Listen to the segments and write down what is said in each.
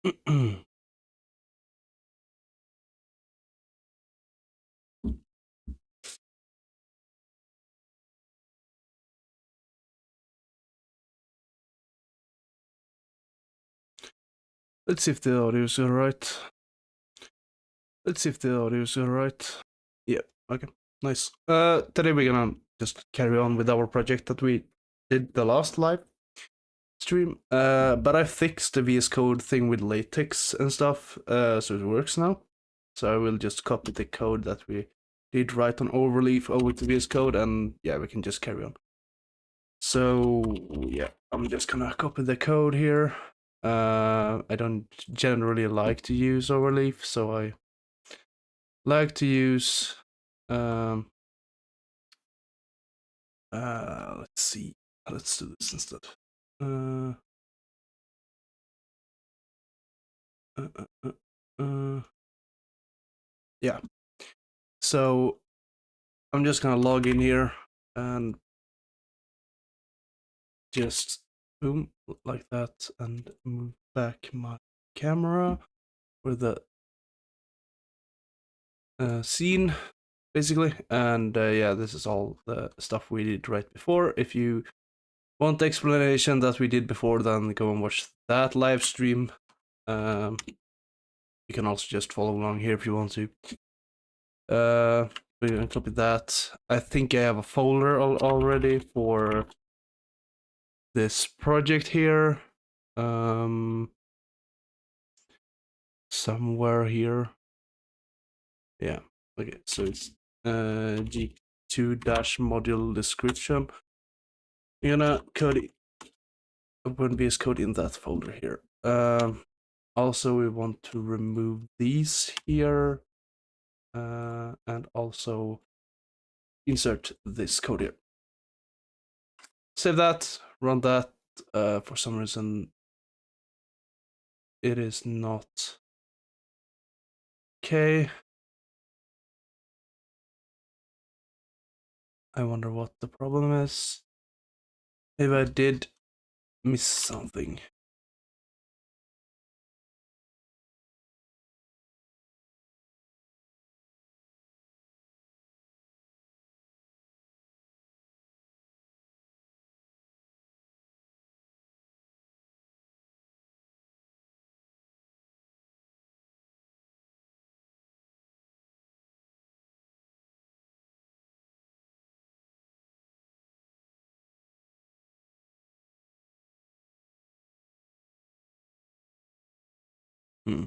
Let's see if the audio is alright. Yeah, okay, nice. Today we're gonna just carry on with our project that we did the last live stream. But I fixed the VS Code thing with latex and stuff, so it works now. So I will just copy the code that we did write on overleaf over to VS Code, and yeah, we can just carry on. So yeah, I'm just gonna copy the code here. I don't generally like to use overleaf, so I like to use let's see, let's do this instead. Yeah, so I'm just gonna log in here and just boom like that and move back my camera for the scene basically. And yeah, this is all the stuff we did right before. If you want the explanation that we did before, then go and watch that live stream. You can also just follow along here if you want to. We're gonna copy that. I think I have a folder already for this project here. Somewhere here. Yeah. Okay. So it's G2-module description. You're gonna open VS Code in that folder here. Also, we want to remove these here, and also insert this code here. Save that, run that. For some reason, it is not okay. I wonder what the problem is. Maybe I did miss something. Hmm.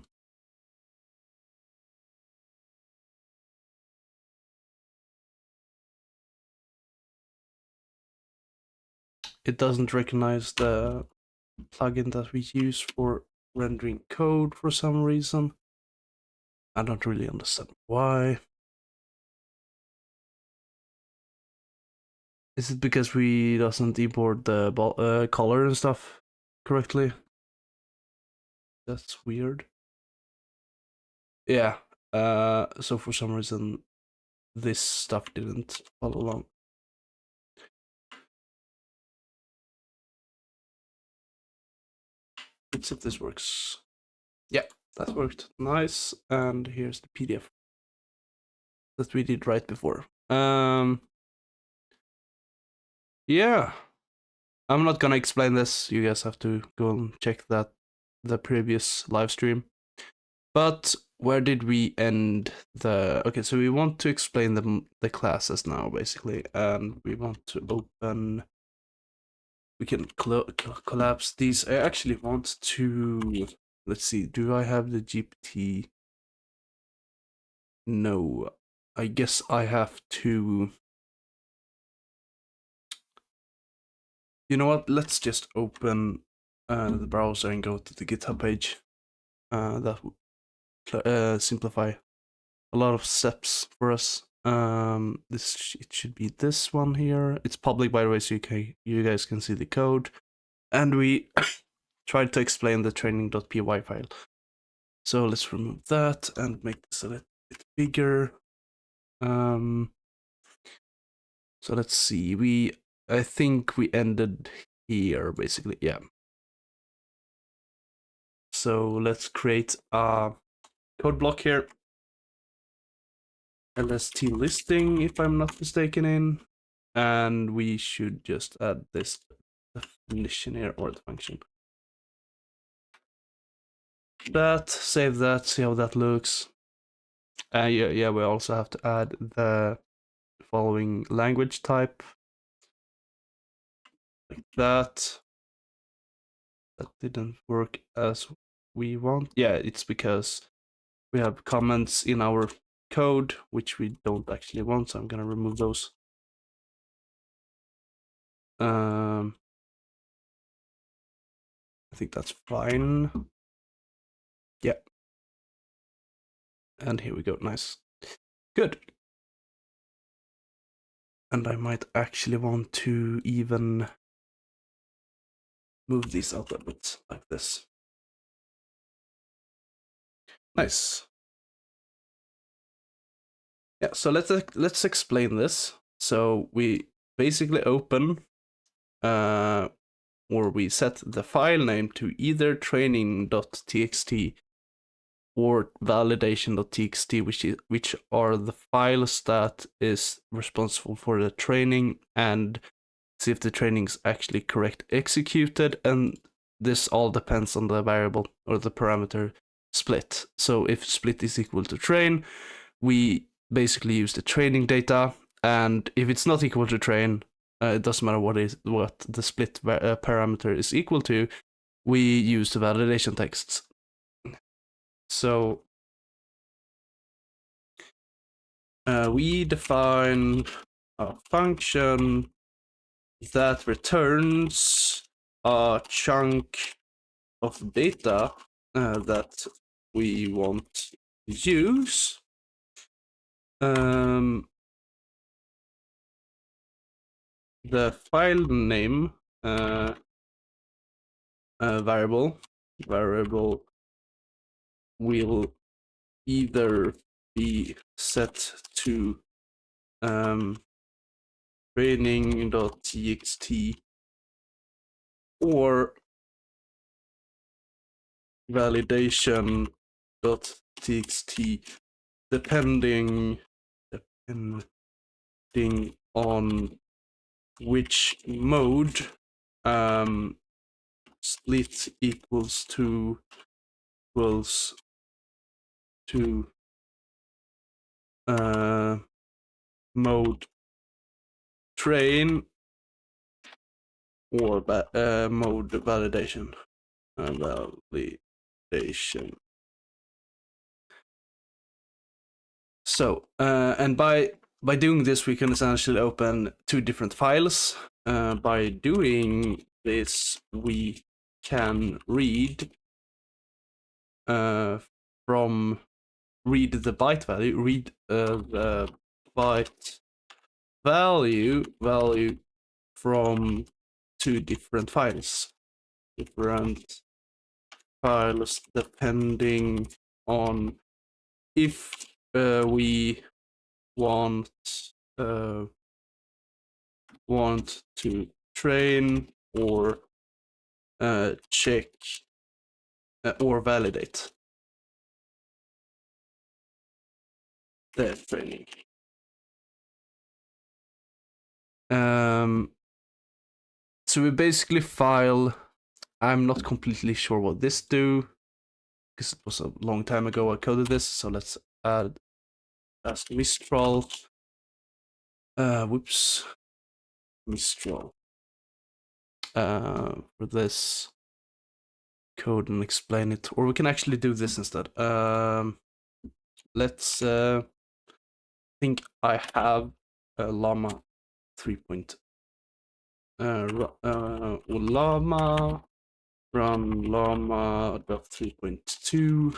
It doesn't recognize the plugin that we use for rendering code for some reason. I don't really understand why. Is it because we doesn't import the color and stuff correctly? That's weird. Yeah. So for some reason, this stuff didn't follow along. Let's see if this works. Yeah, that worked. Nice. And here's the PDF that we did right before. Yeah. I'm not gonna explain this. You guys have to go and check the previous live stream. But where did we end the? Okay, so we want to explain the classes now, basically, and we want to open. We can collapse these. I actually want to. Let's see. Do I have the GPT? No. I guess I have to. You know what? Let's just open the browser and go to the GitHub page. That would simplify a lot of steps for us. It should be this one here. It's public, by the way, so you guys can see the code. And we tried to explain the training.py file. So let's remove that and make this a little bit bigger. So let's see. I think we ended here, basically. Yeah. So let's create a code block here. LST listing, if I'm not mistaken, in. And we should just add this definition here, or the function. That, save that, see how that looks. Yeah, we also have to add the following language type. Like that. That didn't work as we want. Yeah, it's because we have comments in our code, which we don't actually want, so I'm gonna remove those. I think that's fine. Yeah. And here we go, nice. Good. And I might actually want to even move these out a bit, like this. Nice. Yeah, so let's explain this. So we basically open or we set the file name to either training.txt or validation.txt, which are the files that is responsible for the training and see if the training is actually correct executed, and this all depends on the variable or the parameter split. So if split is equal to train, we basically use the training data, and if it's not equal to train, it doesn't matter what the split parameter is equal to, we use the validation texts. So we define a function that returns a chunk of data that we want to use. The file name variable will either be set to training.txt or validation.txt, depending on which mode split equals to mode train or mode validation. So and by doing this, we can essentially open two different files. By doing this, we can read the byte value, read the byte value from two different files. Depending on if we want to train or check or validate the training. So we basically file. I'm not completely sure what this do because it was a long time ago I coded this. So let's add as Mistral. Mistral. For this code and explain it, or we can actually do this instead. Let's think I have a llama 3. Llama run llama.3.2.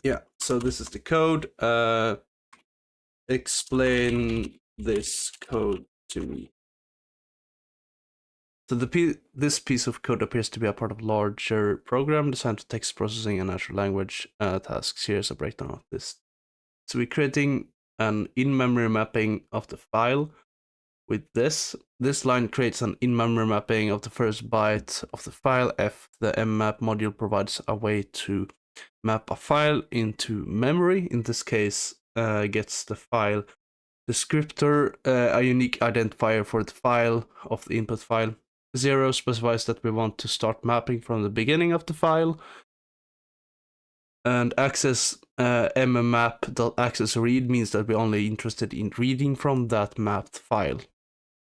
Yeah, so this is the code. Explain this code to me. So this piece of code appears to be a part of a larger program designed for text processing and natural language tasks. Here's a breakdown of this. So we're creating an in-memory mapping of the file with this. This line creates an in-memory mapping of the first byte of the file. F, the mmap module provides a way to map a file into memory. In this case, gets the file descriptor, a unique identifier for the file of the input file. 0 specifies that we want to start mapping from the beginning of the file. And access mmap.accessRead means that we're only interested in reading from that mapped file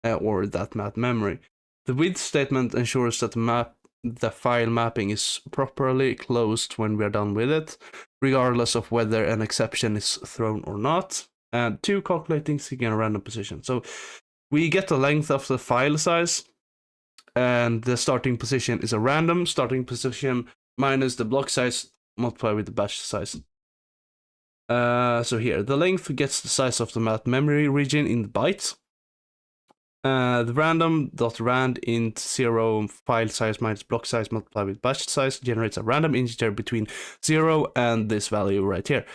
or that mapped memory. The with statement ensures that the file mapping is properly closed when we're done with it, regardless of whether an exception is thrown or not. And 2, calculating seeking a random position. So we get the length of the file size, and the starting position is a random starting position minus the block size multiplied with the batch size. So here, the length gets the size of the mapped memory region in bytes. The random.rand int 0 file size minus block size multiplied with batch size generates a random integer between 0 and this value right here,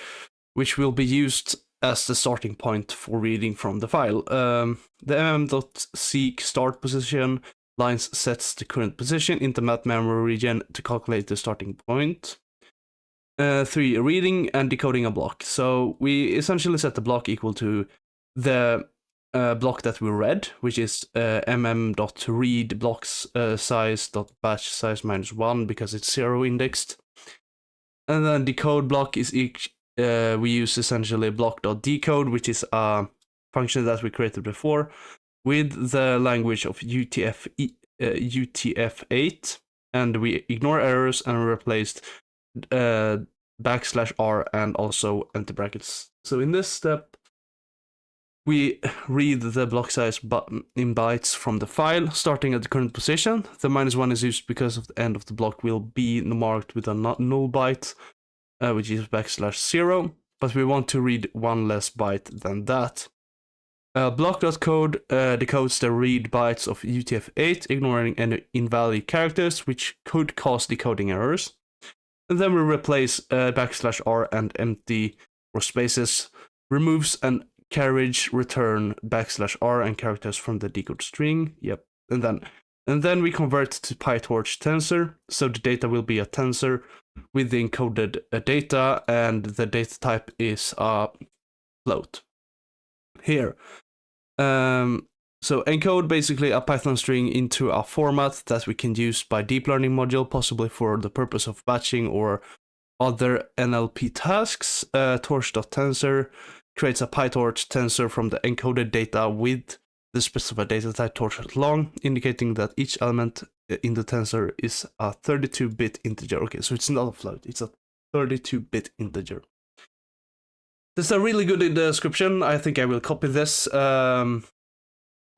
which will be used as the starting point for reading from the file. The mm.seek start position lines sets the current position in the mapped memory region to calculate the starting point. 3, reading and decoding a block. So we essentially set the block equal to the block that we read, which is mm.read blocks size.batch size minus 1 because it's 0 indexed. And then decode block is we use essentially block.decode, which is a function that we created before with the language of UTF-8, and we ignore errors and replaced \r and also empty brackets. So in this step, we read the block size in bytes from the file, starting at the current position. The -1 is used because of the end of the block will be marked with a null byte, which is \0, but we want to read one less byte than that. Block.code decodes the read bytes of UTF-8, ignoring any invalid characters, which could cause decoding errors. And then we replace \r and empty or spaces, removes an carriage, return \r and characters from the decode string. Yep. And then we convert to PyTorch tensor, so the data will be a tensor with the encoded data, and the data type is a float. Here. So encode basically a Python string into a format that we can use by deep learning module, possibly for the purpose of batching or other NLP tasks. Torch.tensor creates a PyTorch tensor from the encoded data with the specified data type torch.long, indicating that each element in the tensor is a 32-bit integer. Okay, so it's not a float, it's a 32-bit integer. This is a really good description. I think I will copy this.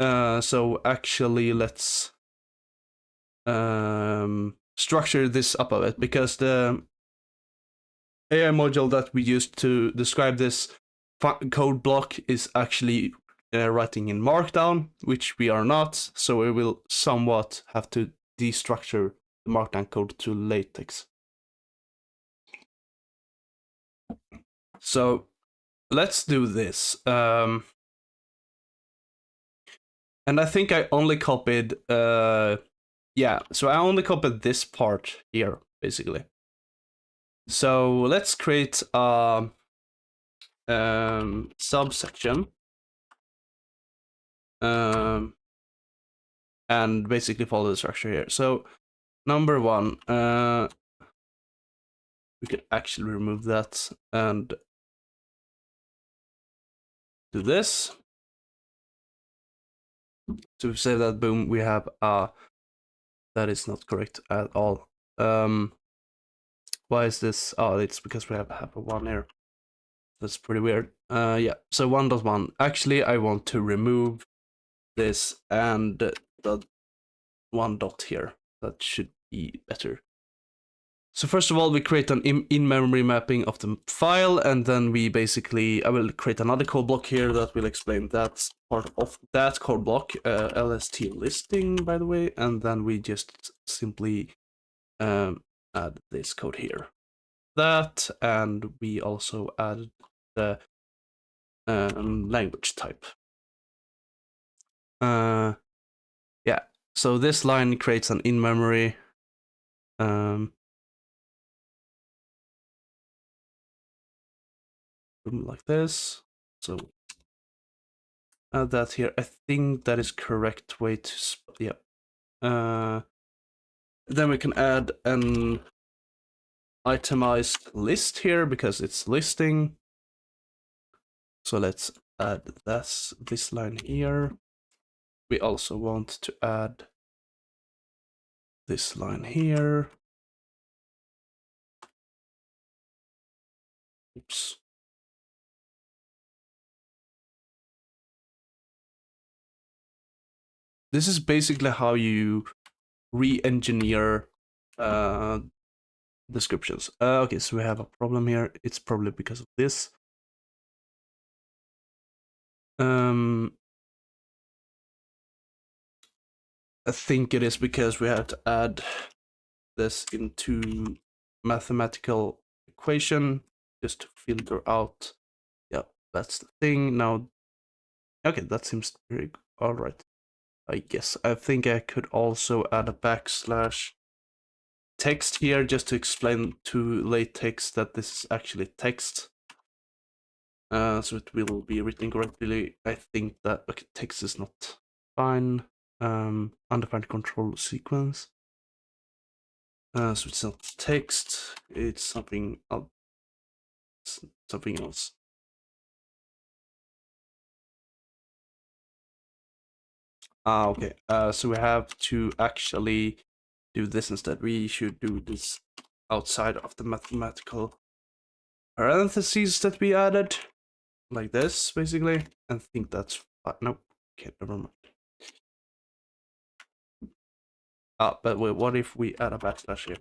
So actually, let's structure this up a bit, because the AI module that we used to describe this code block is actually writing in Markdown, which we are not. So we will somewhat have to destructure the Markdown code to LaTeX. So let's do this. And I think I only copied, so I only copied this part here, basically. So let's create a subsection. And basically follow the structure here. So number 1, we can actually remove that and do this. To say that, boom, we have that is not correct at all. Why is this? Oh, it's because we have a 1 here. That's pretty weird. Yeah, so 1.1. Actually, I want to remove this and the 1 dot here. That should be better. So first of all, we create an in-memory mapping of the file, and then we basically, I will create another code block here that will explain that part of that code block, LST listing, by the way, and then we just simply add this code here. That, and we also add the language type. Yeah, so this line creates an in-memory like this. So add that here. I think that is correct way to yeah. Then we can add an itemized list here because it's listing. So let's add this line here. We also want to add this line here. Oops. This is basically how you re-engineer descriptions. Okay, so we have a problem here. It's probably because of this. I think it is because we have to add this into mathematical equation just to filter out. Yeah, that's the thing. Now, okay, that seems very good. All right. I guess I think I could also add a backslash text here just to explain to LaTeX that this is actually text. So it will be written correctly. I think that okay, text is not fine. Undefined control sequence. So it's not text. It's something else. Something else. Okay. So we have to actually do this instead. We should do this outside of the mathematical parentheses that we added, like this, basically. And think that's fine. Nope. Okay, never mind. But wait, what if we add a backslash here?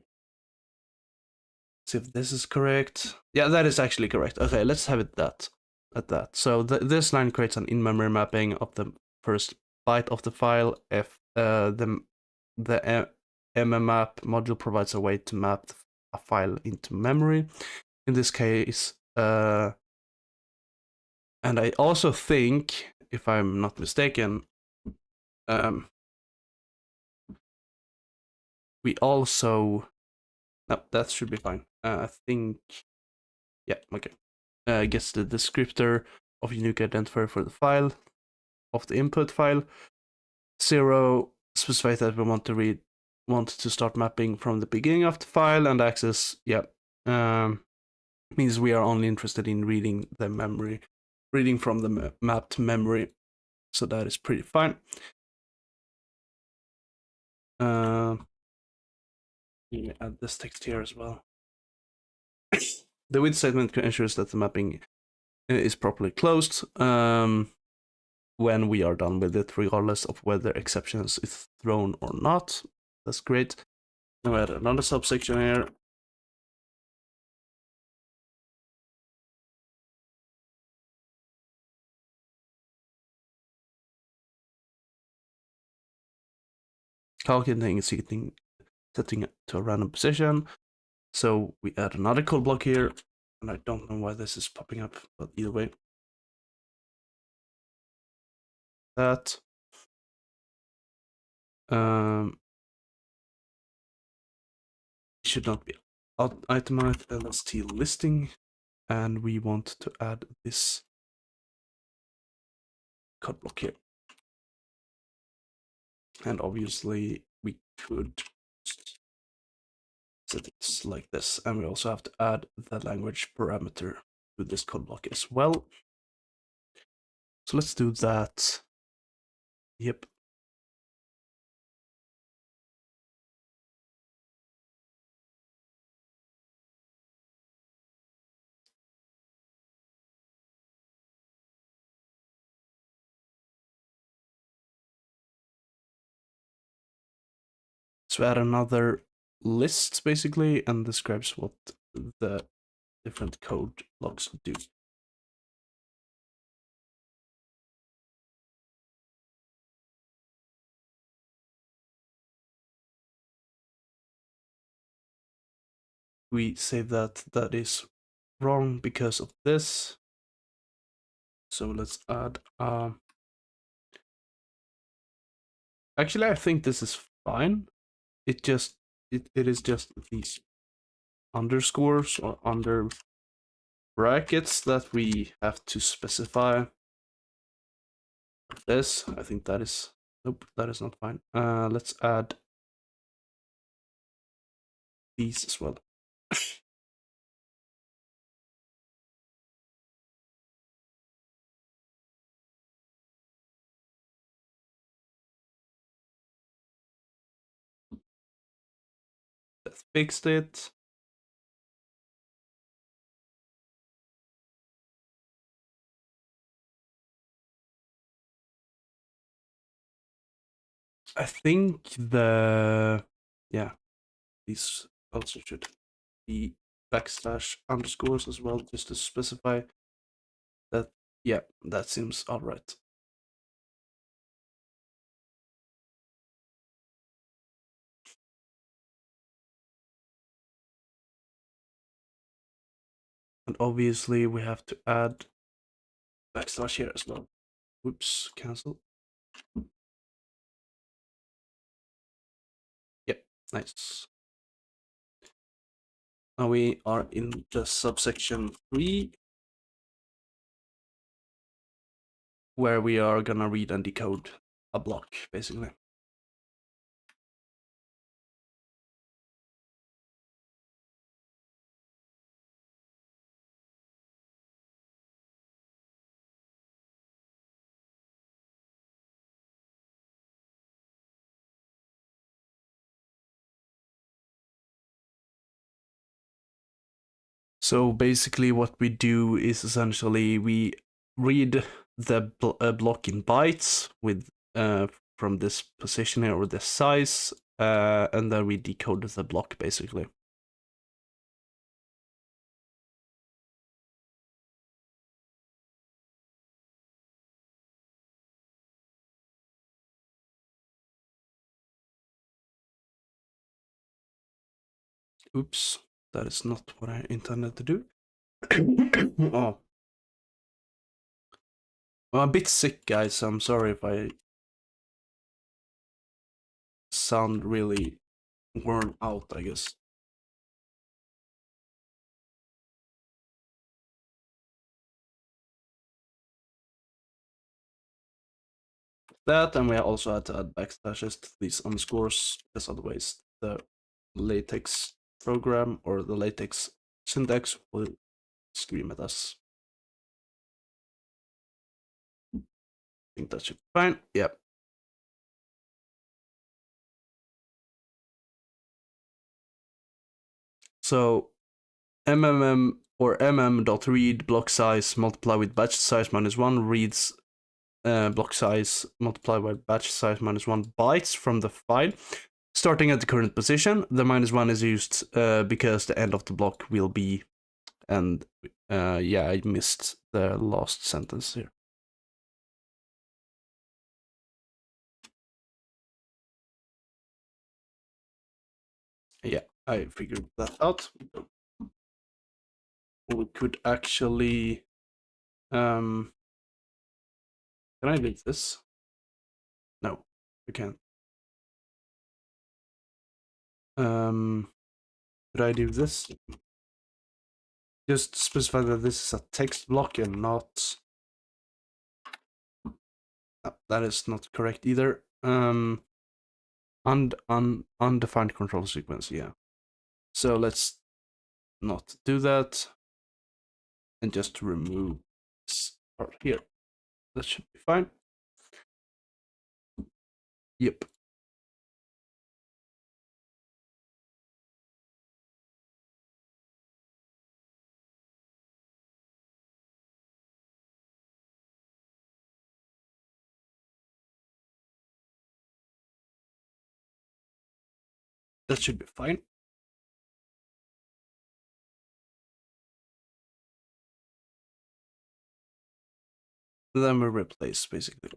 See if this is correct. Yeah, that is actually correct. Okay, let's have it at that. So this line creates an in-memory mapping of the first byte of the file. If the mmap module provides a way to map a file into memory. In this case, and I also think, if I'm not mistaken, we also no, that should be fine. I think, yeah, okay. Gets the descriptor of unique identifier for the file of the input file. 0 specifies that we want to start mapping from the beginning of the file, and access, yeah, means we are only interested in reading from the mapped memory. So that is pretty fine. Let me add this text here as well. The with statement ensures that the mapping is properly closed when we are done with it, regardless of whether exceptions is thrown or not. That's great. Now we add another subsection here. Calculating setting it to a random position. So we add another code block here, and I don't know why this is popping up, but either way. That. Should not be itemized LST listing, and we want to add this code block here. And obviously we could set it like this, and we also have to add the language parameter to this code block as well. So let's do that. Yep. So add another list basically, and describes what the different code blocks do. We say that is wrong because of this. So let's add Actually, I think this is fine. It is just these underscores or under brackets that we have to specify. This, I think that is, nope, that is not fine. Let's add these as well. That fixed it. I think yeah, these also should be backslash underscores as well, just to specify that. Yeah, that seems all right. And obviously we have to add backslash here as well. Whoops, cancel. Yep, nice. Now we are in the subsection 3, where we are gonna read and decode a block, basically. So basically what we do is essentially we read the block in bytes with from this position here or this size, and then we decode the block basically. Oops, that is not what I intended to do. Oh. I'm a bit sick, guys. I'm sorry if I sound really worn out, I guess. That, and we also had to add backslashes to these underscores, because otherwise the latex program or the latex syntax will scream at us. I think that should be fine. Yep. So mmm or mm.read block size multiply with batch size -1 reads block size multiplied by batch size -1 bytes from the file, starting at the current position. The -1 is used because the end of the block will be, and yeah, I missed the last sentence here. Yeah, I figured that out. We could actually, can I do this? No, we can't. Could I do this? Just specify that this is a text block and not. That is not correct either. Undefined control sequence. Yeah. So let's not do that, and just remove this part here. That should be fine. Yep. That should be fine. Then we replace basically.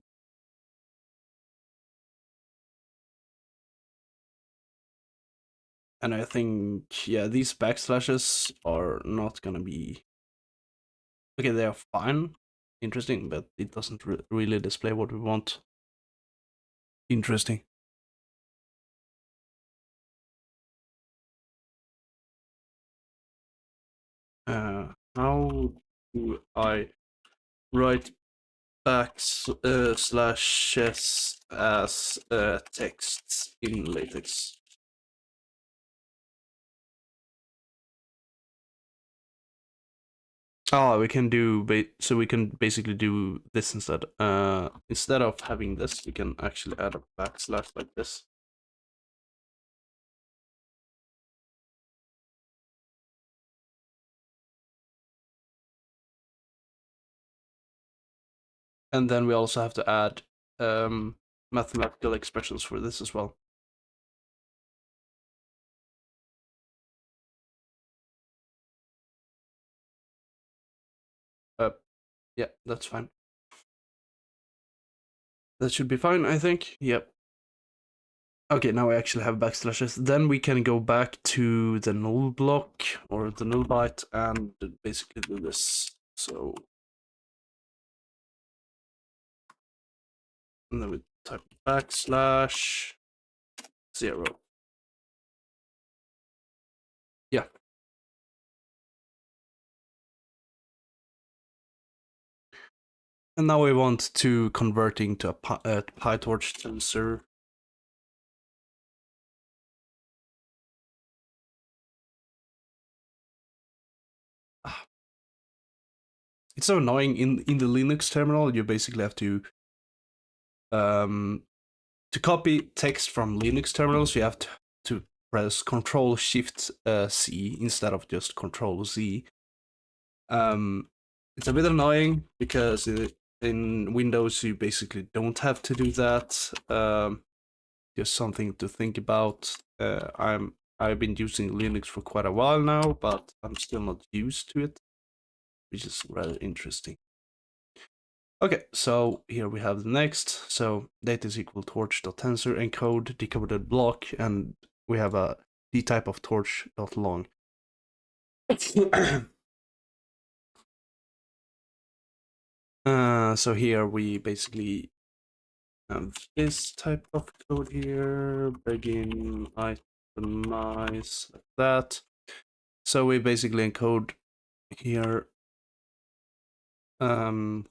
And I think, yeah, these backslashes are not gonna be, okay, they are fine, interesting, but it doesn't really display what we want. Interesting. How do I write backslashes as texts in latex? Oh, we can do so we can basically do this instead. Instead of having this, we can actually add a backslash like this. And then we also have to add mathematical expressions for this as well. Yeah, that's fine. That should be fine, I think. Yep. Okay, now I actually have backslashes. Then we can go back to the null block or the null byte and basically do this. So, and then we type backslash 0. Yeah. And now we want to converting to a PyTorch tensor. It's so annoying in the Linux terminal. You basically have to copy text from Linux terminals. You have to press Control Shift C instead of just Control Z. It's a bit annoying because in Windows you basically don't have to do that. Just something to think about. I've been using Linux for quite a while now, but I'm still not used to it, which is rather interesting. Okay, so here we have the next. So data is equal torch.tensor encode decoded block, and we have a d type of torch.long. So here we basically have this type of code here, begin itemize like that. So we basically encode here, add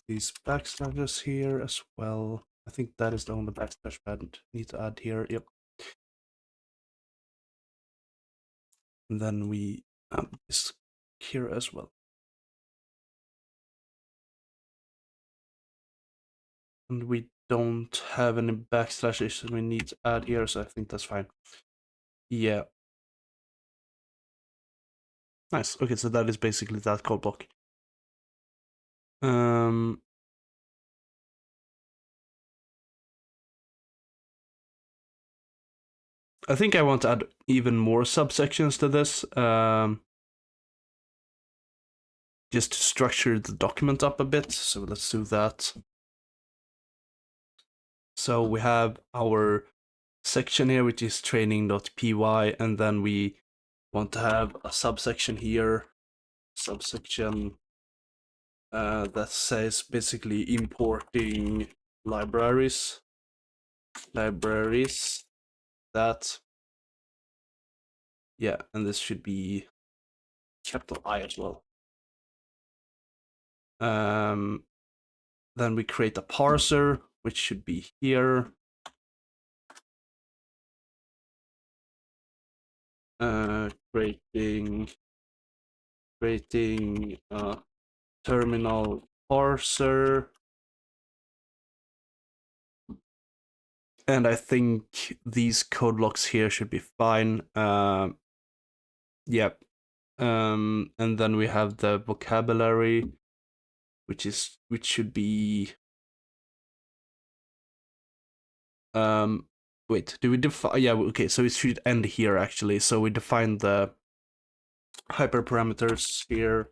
these backslashes here as well. I think that is the only backslash I need to add here. Yep. And then we add this here as well. And we don't have any backslashes we need to add here, so I think that's fine. Yeah. Nice. Okay, so that is basically that code block. I think I want to add even more subsections to this. Just to structure the document up a bit. So let's do that. So we have our section here, which is training.py, and then we want to have a subsection here, subsection that says basically importing libraries that, yeah, and this should be capital I as well. Then we create a parser, which should be here. Creating a terminal parser. And I think these code blocks here should be fine. Yep. And then we have the vocabulary, which should be wait, do we define? Yeah, okay, so it should end here actually. So we define the hyperparameters here.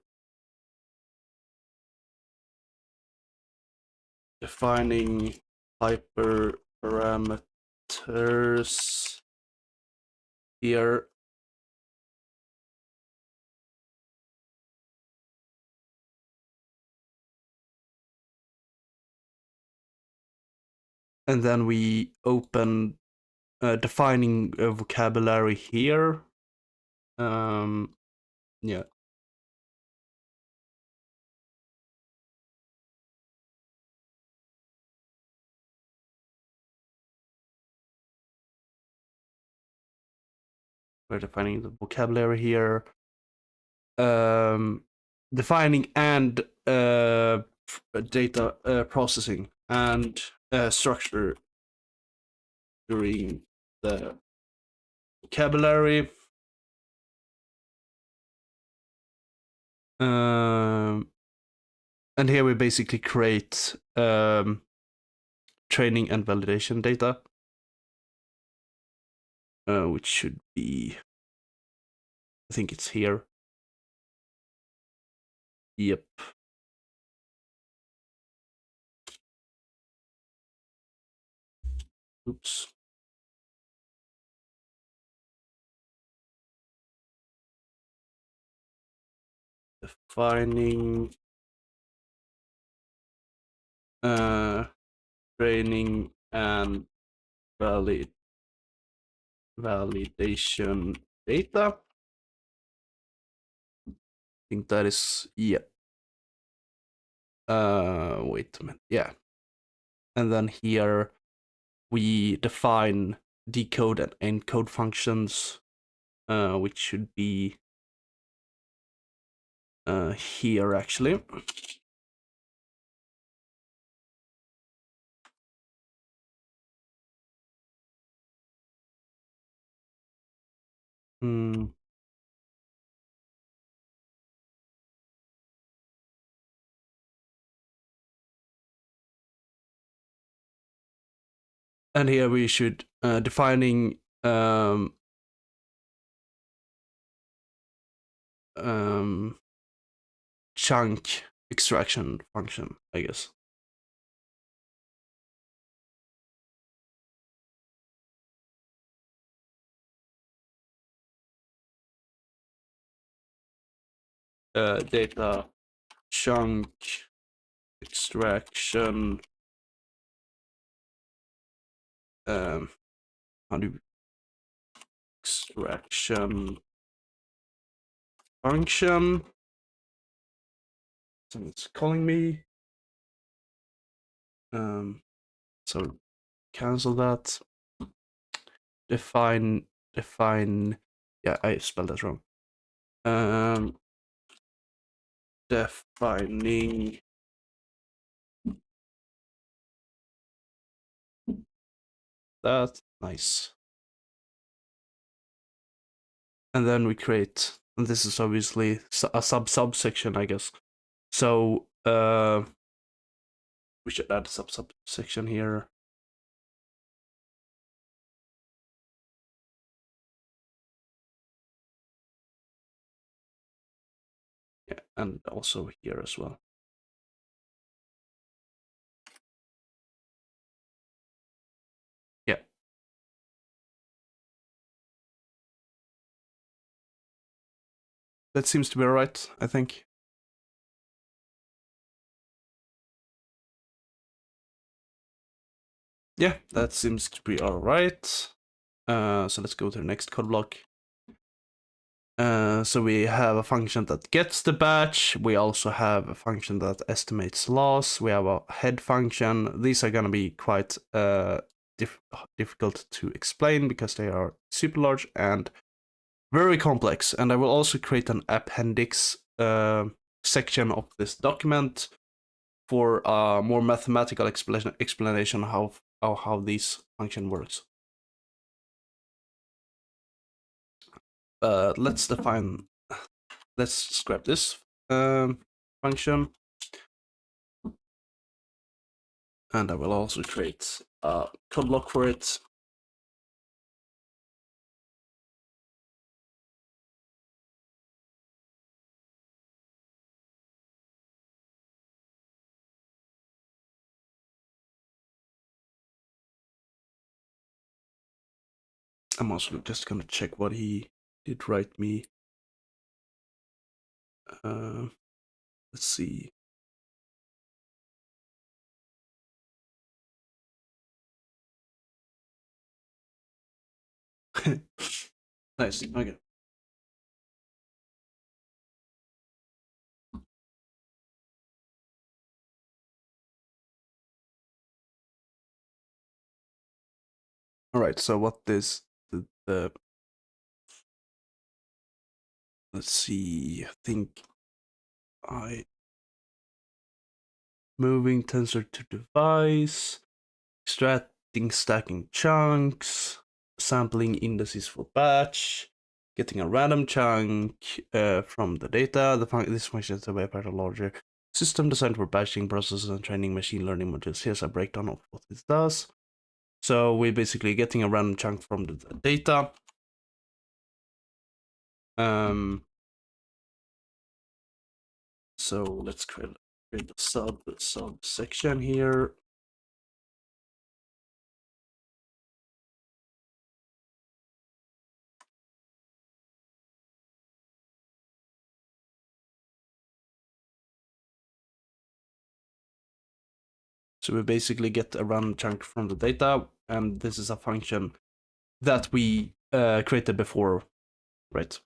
Defining hyperparameters here. and then we open defining a vocabulary here. Yeah. We're defining the vocabulary here. Defining and data processing and structure during the vocabulary. And here we basically create training and validation data, which should be, I think it's here. Yep. Oops. Defining training and validation data. I think that is, yeah. Wait a minute. Yeah. And then here we define decode and encode functions, which should be here actually. Hmm. And here we should defining chunk extraction function, I guess. Data chunk extraction. How do you extraction function? Someone's calling me. So cancel that. Define. Yeah, I spelled that wrong. Defining that. Nice. And then we create, and this is obviously a subsection, I guess. So we should add a subsection here. Yeah, and also here as well. Yeah. That seems to be alright, I think. Yeah, that seems to be alright. So let's go to the next code block. So we have a function that gets the batch. We also have a function that estimates loss. We have a head function. These are going to be quite difficult to explain because they are super large and very complex. And I will also create an appendix section of this document for a more mathematical explanation of how this function works. Let's scrap this function. And I will also create a code block for it. I'm also just gonna check what he did write me. Let's see. Nice. Okay. All right. So what is the let's see. I think I moving tensor to device, extracting stacking chunks, sampling indices for batch, getting a random chunk from the data. This function is a way part of a larger system designed for batching processes and training machine learning modules. Here's a breakdown of what this does. So we're basically getting a random chunk from the data. So let's create a subsection here. So we basically get a random chunk from the data, and this is a function that we created before, right?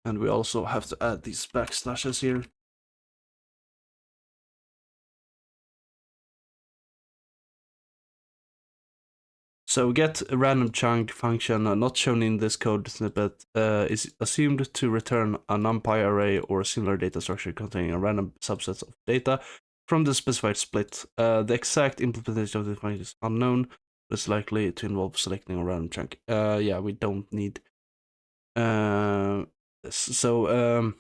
And we also have to add these backslashes here. So get a random chunk function not shown in this code snippet is assumed to return a numpy array or similar data structure containing a random subset of data from the specified split. The exact implementation of this function is unknown, but it's likely to involve selecting a random chunk. Yeah, we don't need. So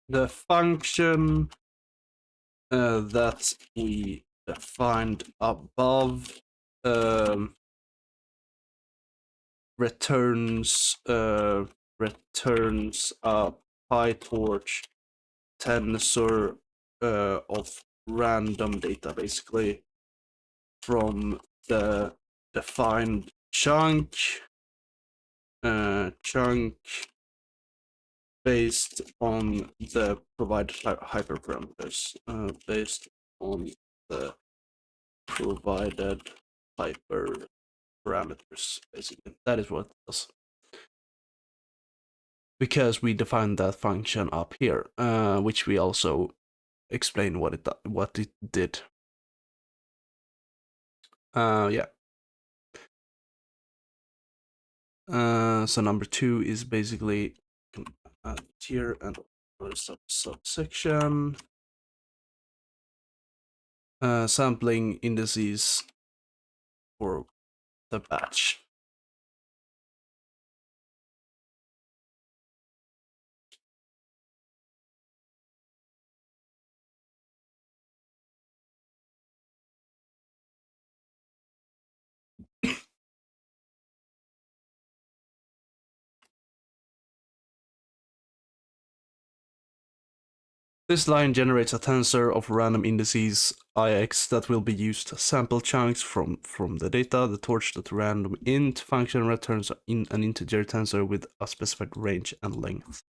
the function that we defined above returns a PyTorch tensor of random data, basically from the defined chunk based on the provided hyperparameters. Based on the provided hyperparameters, basically. That is what it does. Because we defined that function up here, which we also explain what it did. Yeah. So number 2 is basically add here and subsection. Sampling indices for the batch. This line generates a tensor of random indices ix that will be used to sample chunks from the data. The torch.randomInt function returns in an integer tensor with a specified range and length.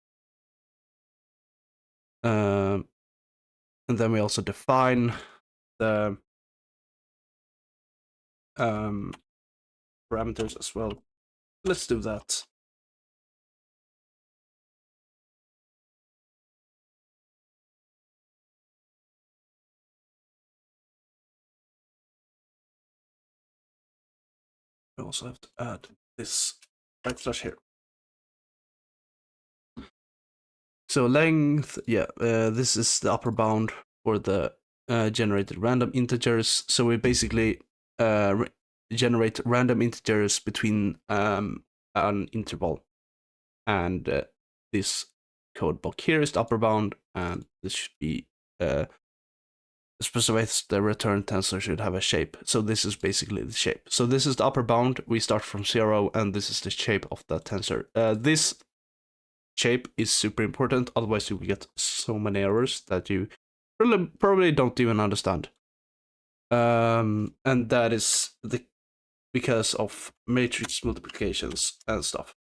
And then we also define the parameters as well. Let's do that. We also have to add this backslash here. So length, yeah, this is the upper bound for the generated random integers. So we basically generate random integers between an interval, and this code block here is the upper bound, and this should be specifies the return tensor should have a shape. So this is basically the shape. So this is the upper bound. We start from 0, and this is the shape of the tensor. This shape is super important, otherwise you will get so many errors that you probably don't even understand. And that is because of matrix multiplications and stuff.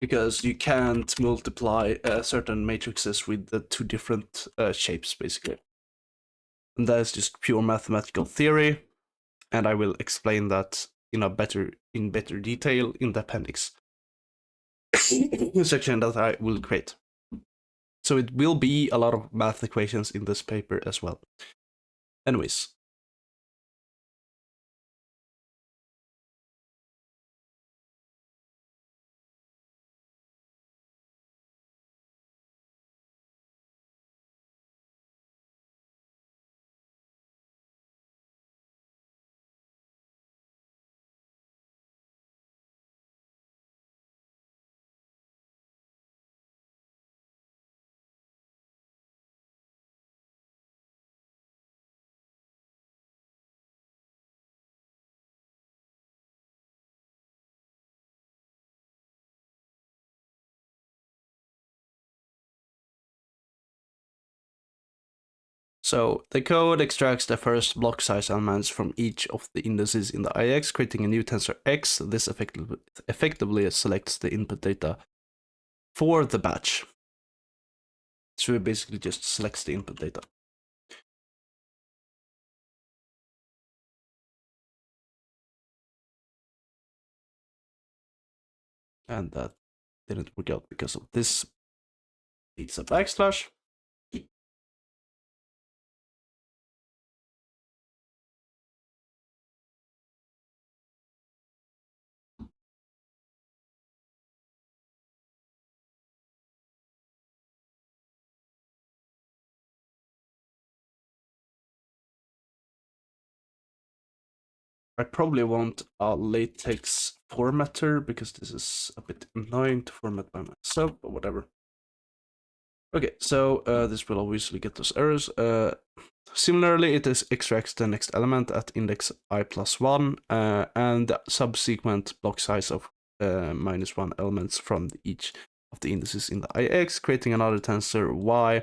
Because you can't multiply certain matrices with the two different shapes, basically. And that is just pure mathematical theory, and I will explain that in better detail in the appendix section that I will create. So it will be a lot of math equations in this paper as well. Anyways. So the code extracts the first block size elements from each of the indices in the IX, creating a new tensor X. This effectively selects the input data for the batch. So it basically just selects the input data. And that didn't work out because of this. It's a backslash. I probably want a latex formatter because this is a bit annoying to format by myself, but whatever. Okay, so this will obviously get those errors. Similarly, it extracts the next element at index I plus 1 and the subsequent block size of -1 elements from each of the indices in the IX, creating another tensor Y.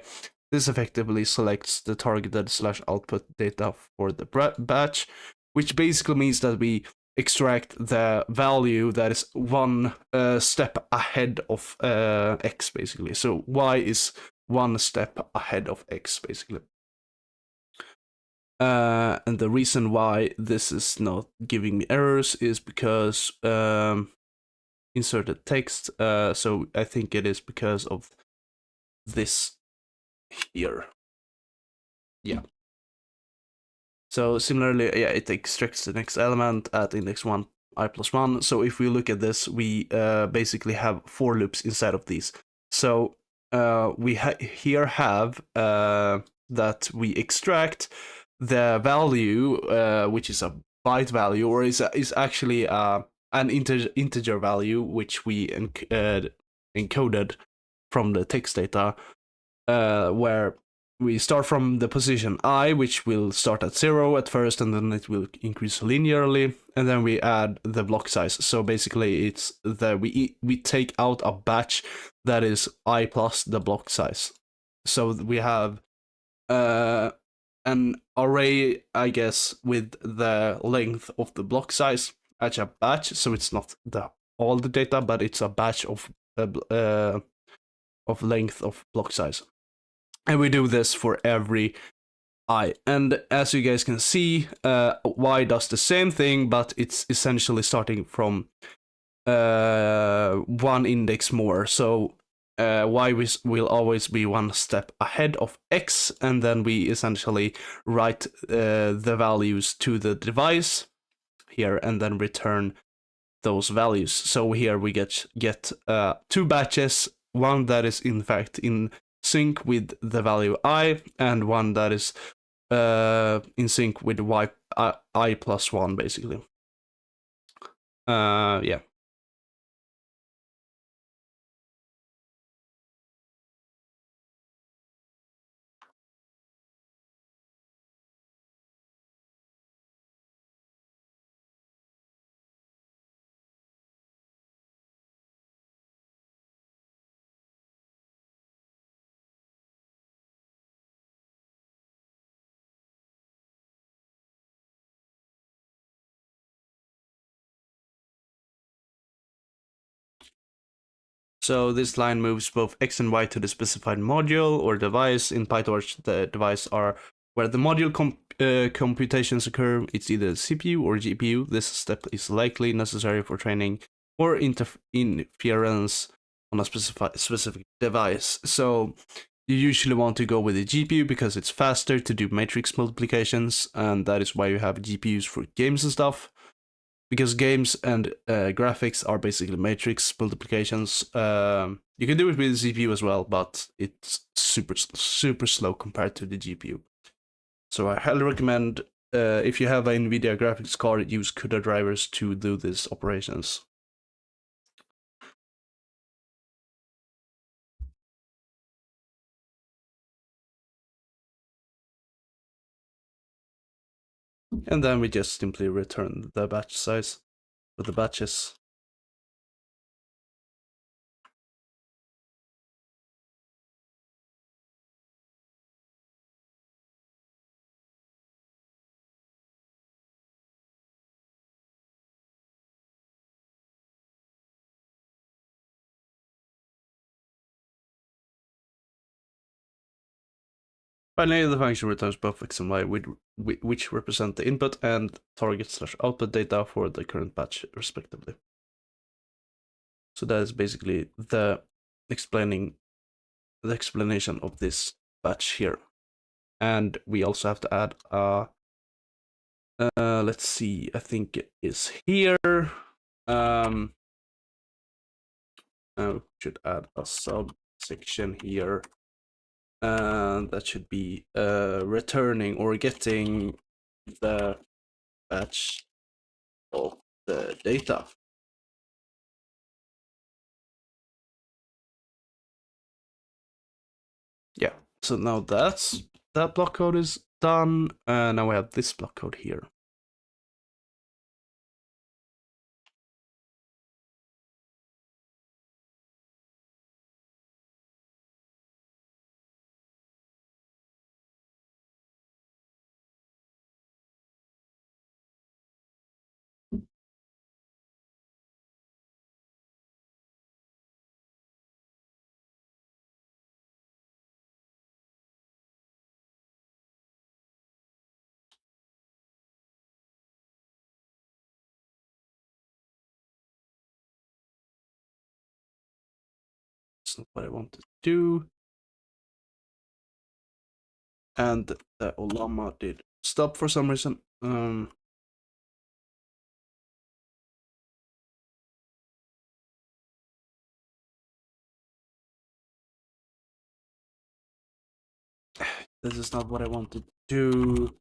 This effectively selects the targeted / output data for the batch, which basically means that we extract the value that is one step ahead of X, basically. So Y is one step ahead of X, basically. And the reason why this is not giving me errors is because inserted text. So I think it is because of this here. Yeah. So similarly, yeah, it extracts the next element at index 1 I plus 1. So if we look at this, we basically have 4 loops inside of these. So we here have that we extract the value, which is a byte value, or is actually an integer value, which we encoded from the text data, where we start from the position I, which will start at 0 at first, and then it will increase linearly, and then we add the block size. So basically, it's that we take out a batch that is I plus the block size. So we have an array, I guess, with the length of the block size as a batch. So it's not all the data, but it's a batch of length of block size. And we do this for every I. And as you guys can see, Y does the same thing, but it's essentially starting from one index more. So Y will always be one step ahead of X, and then we essentially write the values to the device here and then return those values. So here we get 2 batches, one that is in fact in sync with the value I, and one that is in sync with Y I plus 1, basically. Yeah. So this line moves both x and y to the specified module or device. In PyTorch, the device are where the module computations occur. It's either CPU or GPU. This step is likely necessary for training or inference on a specific device. So you usually want to go with the GPU because it's faster to do matrix multiplications, and that is why you have GPUs for games and stuff. Because games and graphics are basically matrix multiplications. You can do it with the CPU as well, but it's super slow compared to the GPU. So I highly recommend if you have an NVIDIA graphics card, use CUDA drivers to do these operations. And then we just simply return the batch size with the batches. Finally, the function returns both x and y, which represent the input and target/output data for the current batch, respectively. So that is basically the explanation of this batch here. And we also have to add let's see, I think it is here. We should add a subsection here. And that should be returning or getting the batch of the data. Yeah, so now that block code is done. Now we have this block code here. That's not what I want to do. And the Olama did stop for some reason. This is not what I wanted to do.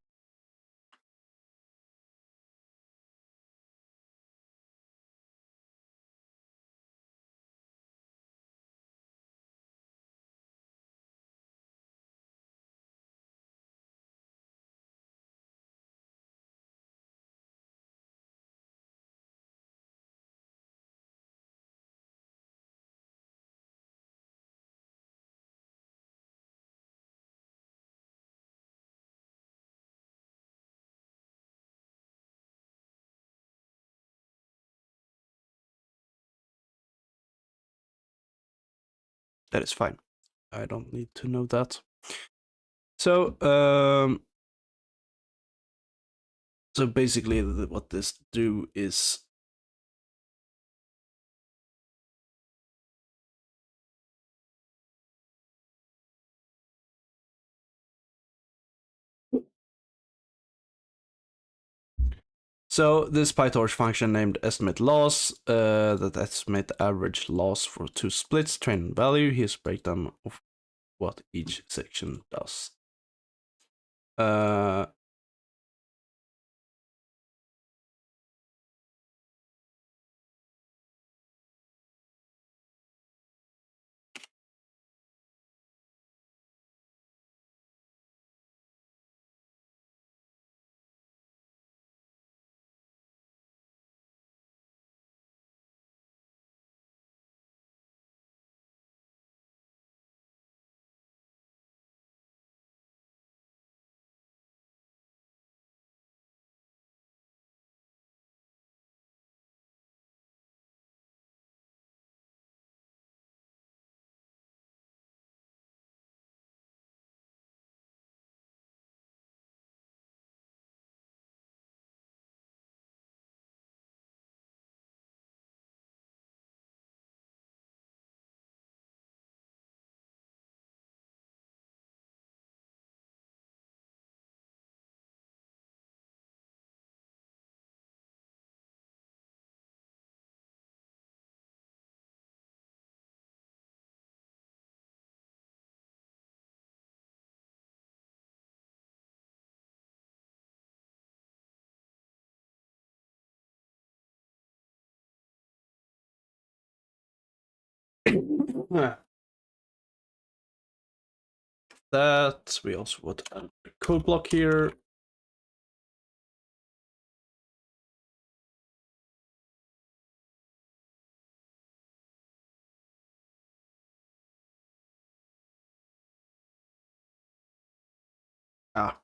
That is fine. I don't need to know that. So, so basically, what this do is so this PyTorch function named estimate loss that estimate the average loss for two splits, train and value. Here's a breakdown of what each section does. That we also would add a code block here. Ah.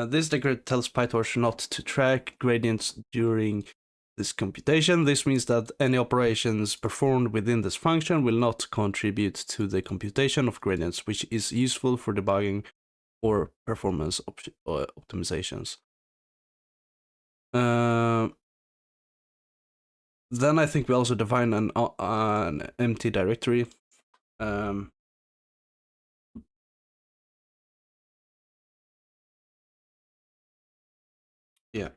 This decorator tells PyTorch not to track gradients during this computation. This means that any operations performed within this function will not contribute to the computation of gradients, which is useful for debugging or performance optimizations. Then I think we also define an empty directory. Yeah.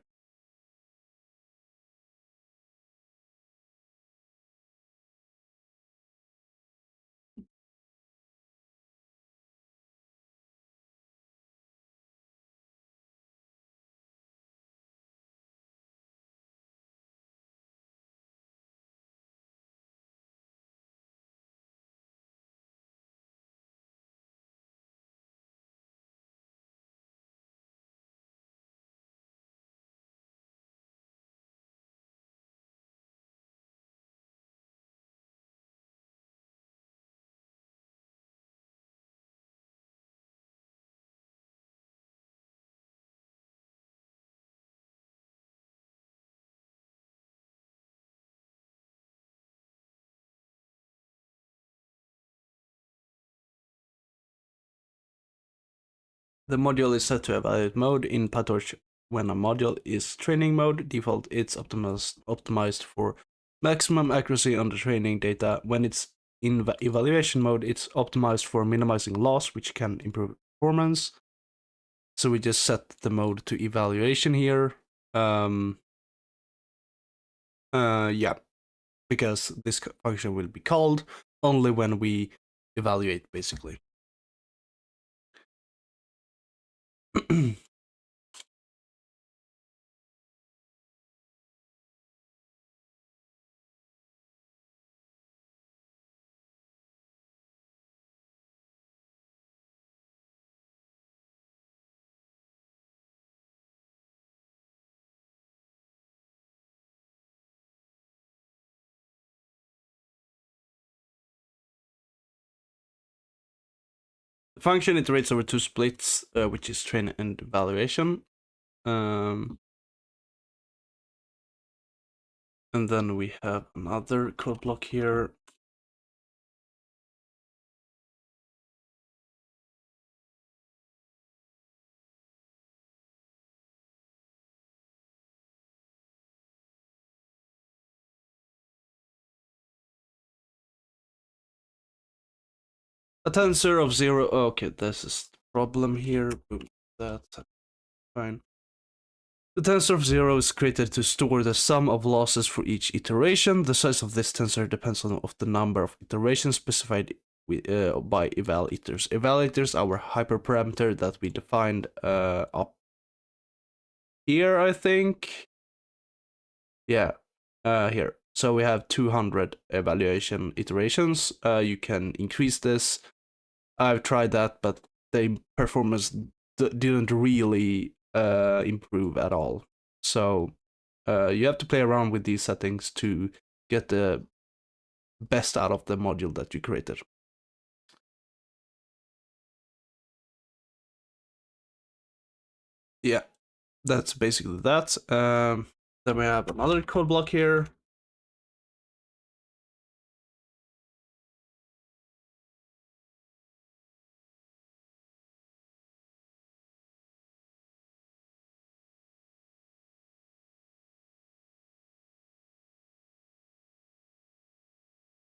The module is set to evaluate mode in PyTorch. When a module is training mode, default it's optimized for maximum accuracy on the training data. When it's in evaluation mode, it's optimized for minimizing loss, which can improve performance. So we just set the mode to evaluation here. Yeah, because this function will be called only when we evaluate, basically. The function iterates over two splits, which is train and evaluation. And then we have another code block here. A tensor of 0. Okay, this is the problem here. That's fine. The tensor of 0 is created to store the sum of losses for each iteration. The size of this tensor depends on the number of iterations specified by evaluators. Evaluators, our hyperparameter that we defined up here, I think. Yeah, here. So we have 200 evaluation iterations. You can increase this. I've tried that, but the performance didn't really improve at all. So you have to play around with these settings to get the best out of the module that you created. Yeah, that's basically that. Then we have another code block here.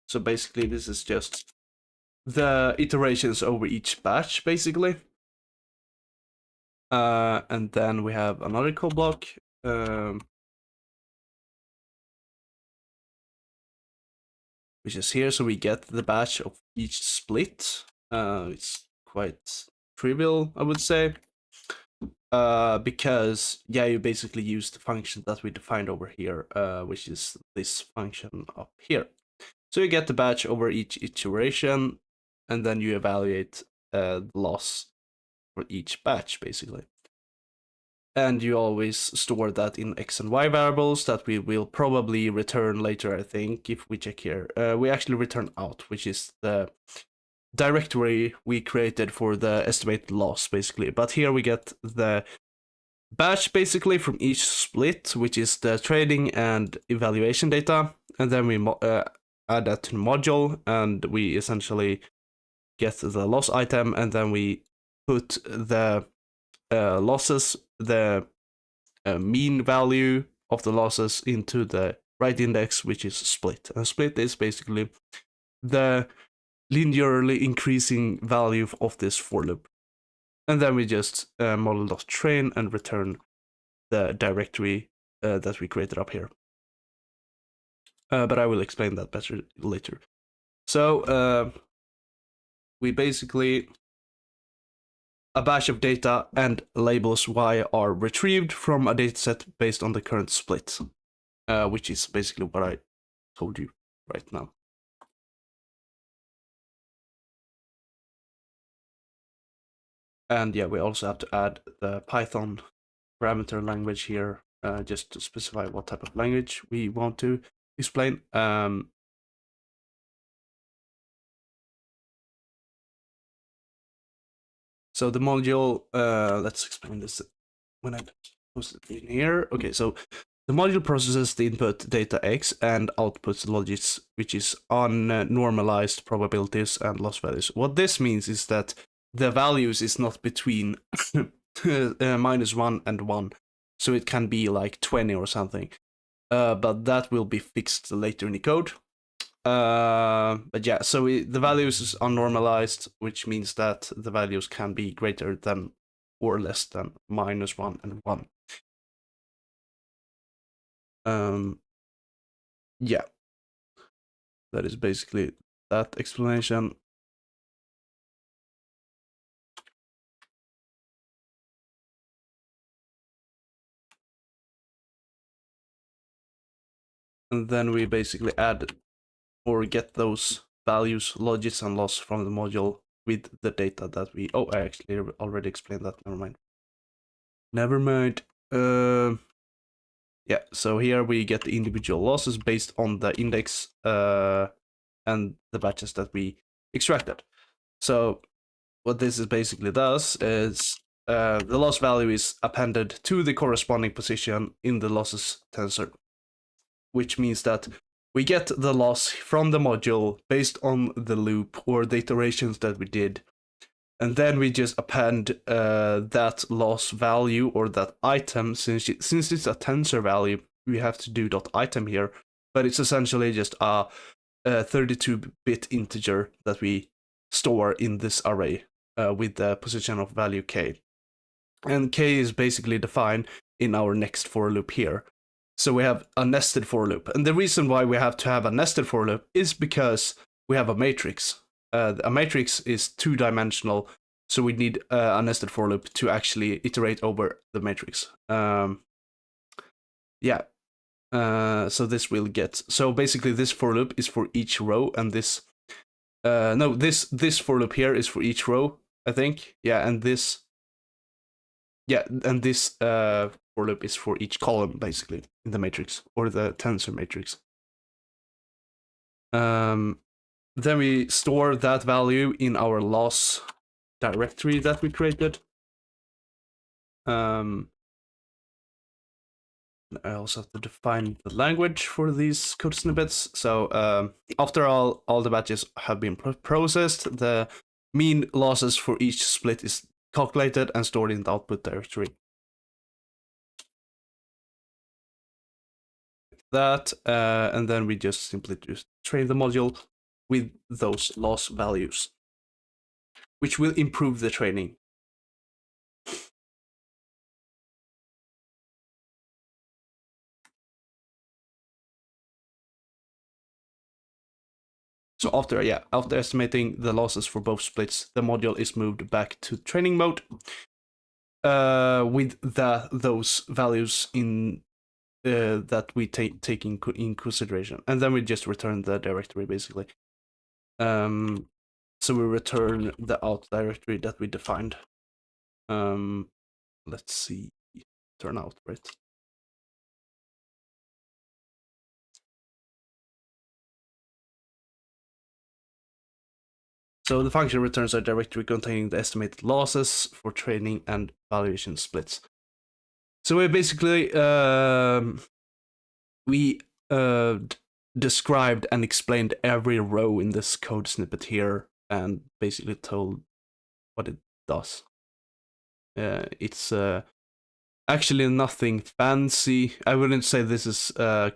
So basically, this is just the iterations over each batch, basically. And then we have another code block, which is here. So we get the batch of each split. It's quite trivial, I would say. Because yeah, you basically use the function that we defined over here, which is this function up here. So you get the batch over each iteration, and then you evaluate the loss for each batch, basically. And you always store that in x and y variables that we will probably return later, I think, if we check here. We actually return out, which is the directory we created for the estimated loss, basically. But here we get the batch, basically, from each split, which is the trading and evaluation data. And then we add that to the module, and we essentially get the loss item, and then we put the losses, the mean value of the losses into the right index, which is split. And split is basically the linearly increasing value of this for loop. And then we just model.train and return the directory that we created up here. But I will explain that better later. So we basically, a batch of data and labels y are retrieved from a dataset based on the current split, which is basically what I told you right now. And yeah, we also have to add the Python parameter language here, just to specify what type of language we want to explain. So the module, let's explain this when I post it in here. Okay, so the module processes the input data x and outputs logits, which is on normalized probabilities and loss values. What this means is that the values is not between -1 and 1, so it can be like 20 or something. But that will be fixed later in the code. But yeah, so the values is unnormalized, which means that the values can be greater than or less than -1 and 1. Yeah, that is basically that explanation. And then we basically add or get those values, logits, and loss from the module with the data that we... Oh, I actually already explained that. Never mind. Never mind. Yeah, so here we get the individual losses based on the index and the batches that we extracted. So what this is basically does is the loss value is appended to the corresponding position in the losses tensor, which means that we get the loss from the module based on the loop or the iterations that we did. And then we just append that loss value or that item, since it's a tensor value, we have to do .item here, but it's essentially just a 32-bit integer that we store in this array with the position of value k. And k is basically defined in our next for loop here. So we have a nested for loop. And the reason why we have to have a nested for loop is because we have a matrix. A matrix is two-dimensional, so we need a nested for loop to actually iterate over the matrix. Yeah. So this will get... So basically this for loop is for each row, and this... no, this for loop here is for each row, I think. Yeah, and this... Yeah, and this for loop is for each column, basically, in the matrix, or the tensor matrix. Then we store that value in our loss directory that we created. I also have to define the language for these code snippets. So after all the batches have been processed, the mean losses for each split is calculated and stored in the output directory. That, and then we just simply train the module with those loss values, which will improve the training. So after estimating the losses for both splits, the module is moved back to training mode with those values in that we take in consideration, and then we just return the directory basically. So we return the out directory that we defined. Let's see, turn out, right? So the function returns a directory containing the estimated losses for training and valuation splits. So we basically we described and explained every row in this code snippet here, and basically told what it does. It's actually nothing fancy. I wouldn't say this is. I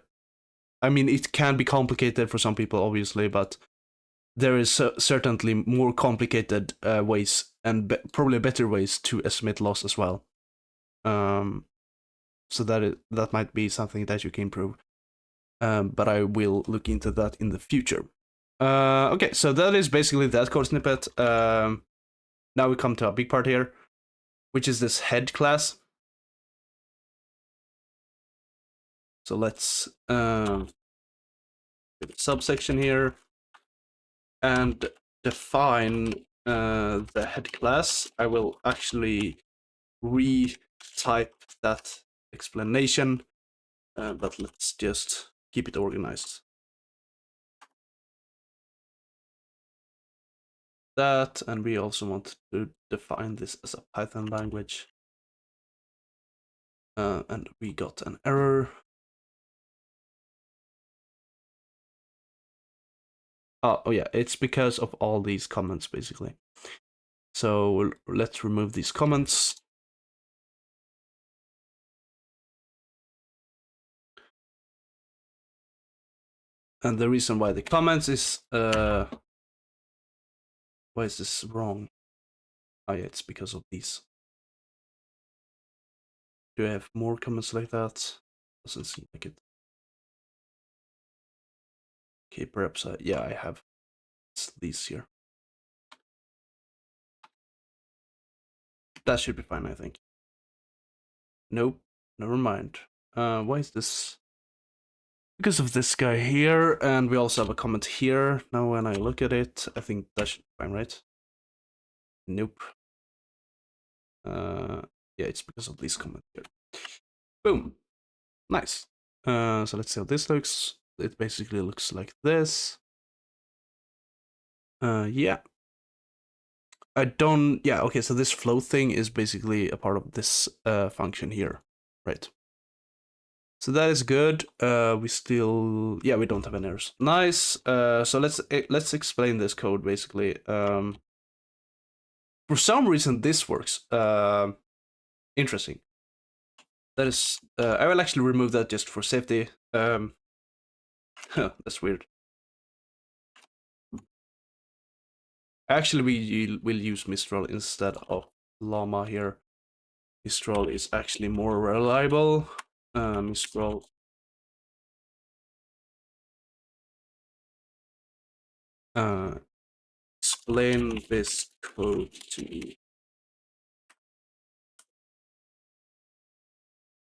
mean, it can be complicated for some people, obviously, but there is certainly more complicated ways and probably better ways to estimate loss as well. So that might be something that you can improve. But I will look into that in the future. Okay, so that is basically that code snippet. Now we come to a big part here, which is this head class. So let's subsection here and define the head class. I will actually retype that explanation, but let's just keep it organized. That, and we also want to define this as a Python language. And we got an error. Oh yeah, it's because of all these comments basically. So let's remove these comments. And the reason why the comments is why is this wrong? Oh yeah, it's because of these. Do I have more comments like that? Doesn't seem like it. Okay, perhaps yeah, I have these here. That should be fine, I think. Nope, never mind. Why is this? Because of this guy here, and we also have a comment here. Now when I look at it, I think that should be fine, right? Nope. Yeah, it's because of these comments here. Boom. Nice. So let's see how this looks. It basically looks like this. Yeah. Yeah, okay, so this float thing is basically a part of this function here, right? So that is good. We still, yeah, we don't have any errors. Nice. So let's explain this code basically. For some reason this works. Interesting. That is, I will actually remove that just for safety. That's weird. Actually, we will use Mistral instead of Llama here. Mistral is actually more reliable. Mistral. Explain this code to me.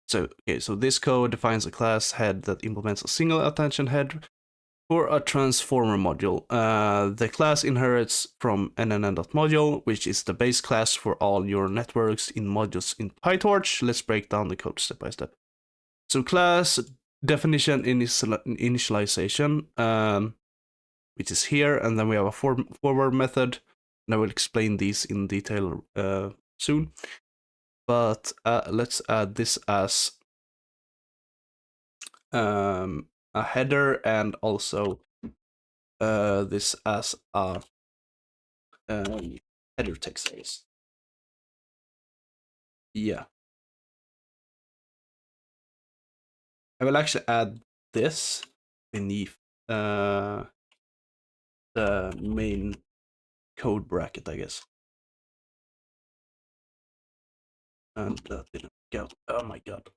So, okay, so this code defines a class head that implements a single attention head for a transformer module. The class inherits from nnn.module, which is the base class for all your networks in modules in PyTorch. Let's break down the code step by step. So class definition initialization, which is here, and then we have a forward method, and I will explain these in detail soon. But let's add this as a header, and also this as a header text space. Yeah. I will actually add this beneath the main code bracket, I guess. And that didn't go. Oh my god.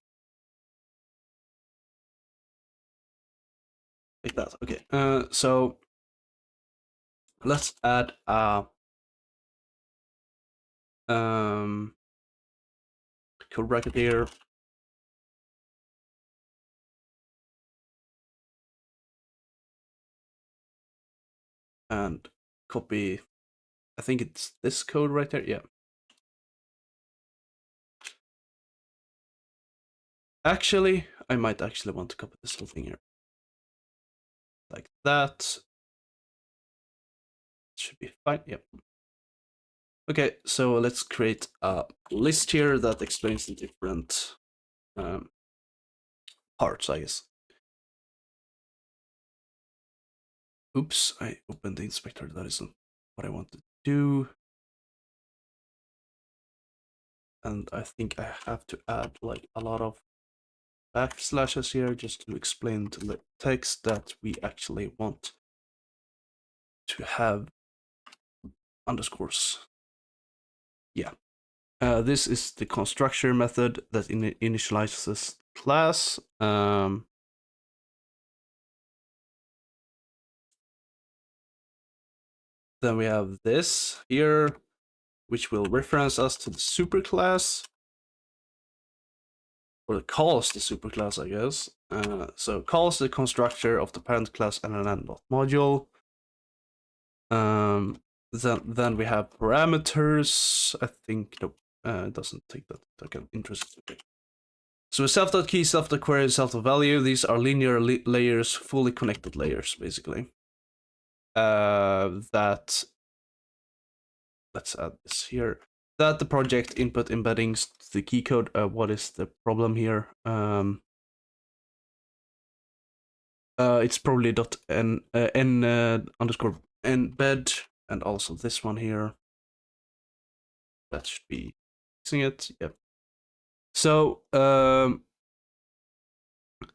Like that. Okay. So let's add a code bracket here. And copy, I think it's this code right there, yeah. Actually, I might actually want to copy this whole thing here. Like that. Should be fine, yep. Okay, so let's create a list here that explains the different parts, I guess. Oops, I opened the inspector. That isn't what I want to do. And I think I have to add like a lot of backslashes here just to explain to the text that we actually want to have underscores. Yeah. This is the constructor method that initializes class. Then we have this here, which will reference us to the superclass, or calls the superclass, I guess. So calls the constructor of the parent class and an end.module. Then we have parameters. I think nope, it doesn't take that. Okay, interesting. Okay. So self.key, self.query, self.value. These are linear layers, fully connected layers, basically. That let's add this here. That the project input embeddings to the key code. What is the problem here? It's probably .n underscore embed, and also this one here. That should be fixing it. Yep. So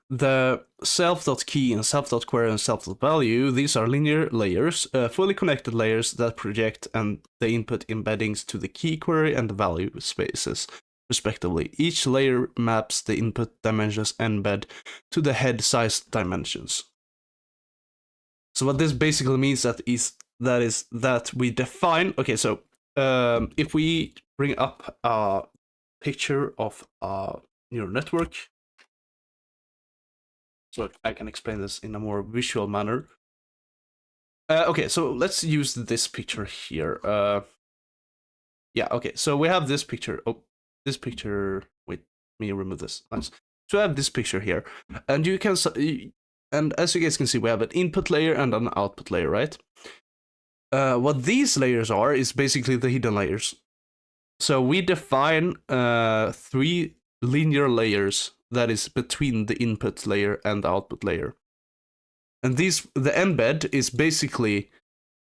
the self.key and self.query and self.value, these are linear layers, fully connected layers that project and the input embeddings to the key query and the value spaces, respectively. Each layer maps the input dimensions embed to the head size dimensions. So what this basically means is that we define. Okay, so if we bring up a picture of a neural network, so I can explain this in a more visual manner. Okay, so let's use this picture here. Yeah, okay, so we have this picture. Oh, this picture. Wait, let me remove this. Nice. So I have this picture here, and you can, and as you guys can see, we have an input layer and an output layer, right? What these layers are is basically the hidden layers. So we define 3 linear layers that is between the input layer and the output layer. And the embed is basically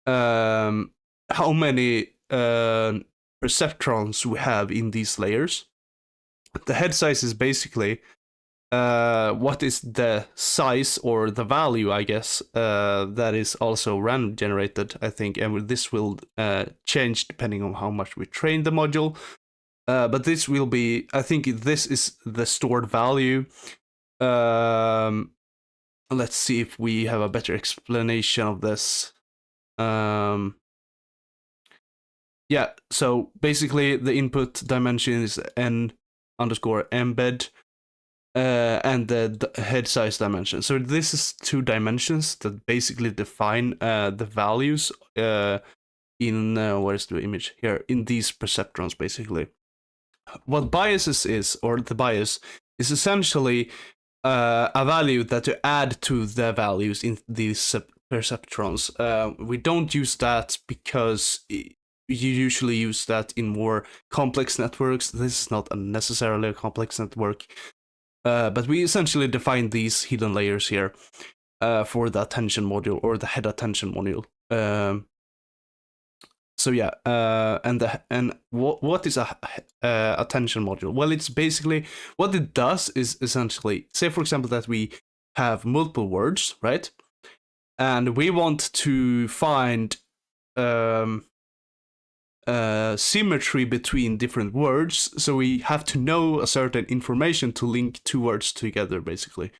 how many perceptrons we have in these layers. The head size is basically what is the size or the value, I guess, that is also random generated, I think, and this will change depending on how much we train the module. But this will be, I think this is the stored value. Let's see if we have a better explanation of this. Yeah, so basically the input dimension is n underscore embed, and the head size dimension. So this is 2 dimensions that basically define the values in where's the image here, in these perceptrons, basically. What biases is, or the bias is essentially a value that you add to the values in these perceptrons. We don't use that because you usually use that in more complex networks. This is not necessarily a complex network. But we essentially define these hidden layers here for the attention module or the head attention module. So yeah, and what is a attention module? Well, it's basically what it does is essentially, say for example that we have multiple words, right? And we want to find symmetry between different words, so we have to know a certain information to link 2 words together, basically.